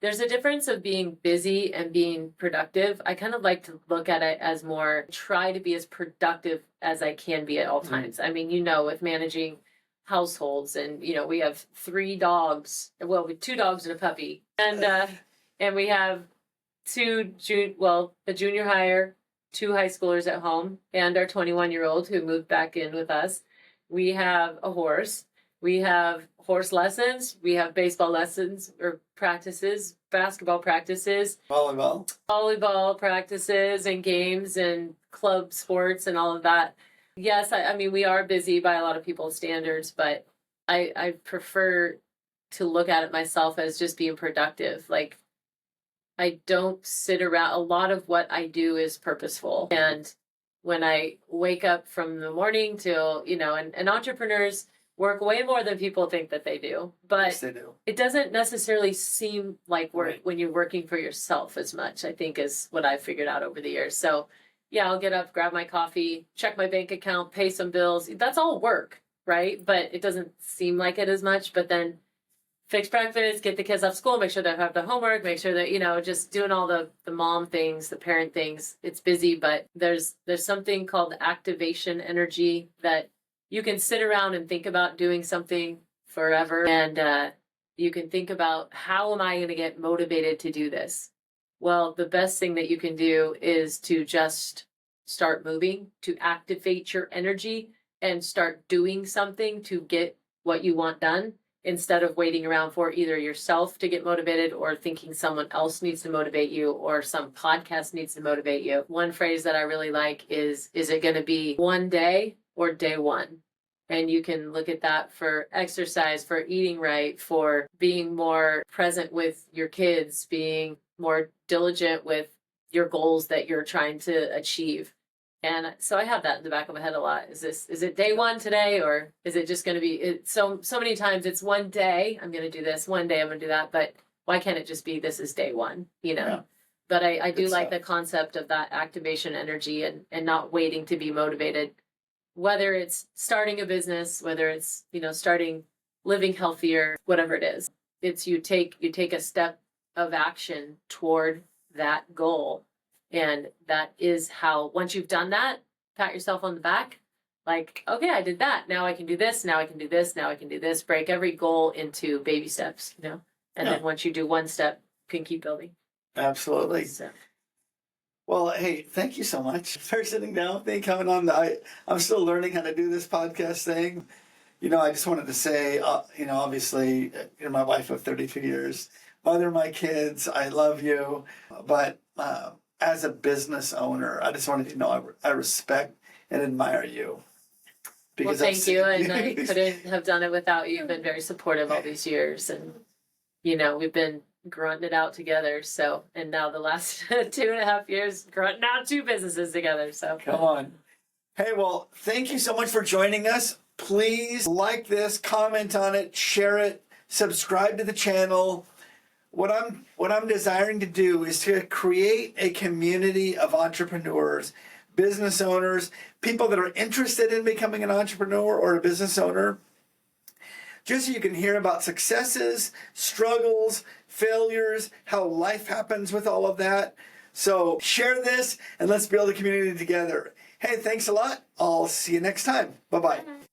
there's a difference of being busy and being productive. I kind of like to look at it as more try to be as productive as I can be at all times. I mean, with managing households, and we have 3 dogs. Well, with 2 dogs and a puppy, and we have a junior hire, 2 high schoolers at home, and our 21-year-old who moved back in with us. We have a horse. We have horse lessons. We have baseball lessons or practices, basketball practices, volleyball practices, and games and club sports and all of that. Yes, I mean, we are busy by a lot of people's standards, but I prefer to look at it myself as just being productive. Like, I don't sit around. A lot of what I do is purposeful. And when I wake up from the morning till, and entrepreneurs work way more than people think that they do. But Yes, they do. it doesn't necessarily seem like work Right. when you're working for yourself as much, I think, is what I've figured out over the years. So yeah, I'll get up, grab my coffee, check my bank account, pay some bills. That's all work, right? But it doesn't seem like it as much. But then fix breakfast, get the kids off school, make sure they have their homework, make sure that, just doing all the mom things, the parent things. It's busy, but there's something called activation energy that you can sit around and think about doing something forever. And you can think about, how am I going to get motivated to do this? Well, the best thing that you can do is to just start moving, to activate your energy and start doing something to get what you want done, instead of waiting around for either yourself to get motivated or thinking someone else needs to motivate you or some podcast needs to motivate you. One phrase that I really like is it going to be one day or day one? And you can look at that for exercise, for eating right, for being more present with your kids, being more diligent with your goals that you're trying to achieve. And so I have that in the back of my head a lot. Is it day one today, or is it just going to be so many times it's one day I'm going to do this, one day I'm going to do that, but why can't it just be this is day one, Yeah. But I do Good like stuff. the concept of that activation energy and not waiting to be motivated, whether it's starting a business, whether it's, starting living healthier, whatever it is. It's you take a step of action toward that goal. And that is how, once you've done that, pat yourself on the back. Like, okay, I did that. Now I can do this. Now I can do this. Now I can do this. Break every goal into baby steps, And Yeah. then once you do one step, you can keep building. Absolutely. So, Well, hey, thank you so much for sitting down with me, coming on. I'm still learning how to do this podcast thing. I just wanted to say, obviously, my wife of 32 years, mother of my kids, I love you. But as a business owner, I just wanted you to know I respect and admire you. well, thank you. And I couldn't have done it without you. You've been very supportive all these years. And, we've been grunting it out together. So, and now the last 2.5 years, grunting out 2 businesses together. So, Come on. Hey, well, thank you so much for joining us. Please like this, comment on it, share it, subscribe to the channel. What I'm desiring to do is to create a community of entrepreneurs, business owners, people that are interested in becoming an entrepreneur or a business owner, just so you can hear about successes, struggles, failures, how life happens with all of that. So share this and let's build a community together. Hey, thanks a lot. I'll see you next time. Bye-bye.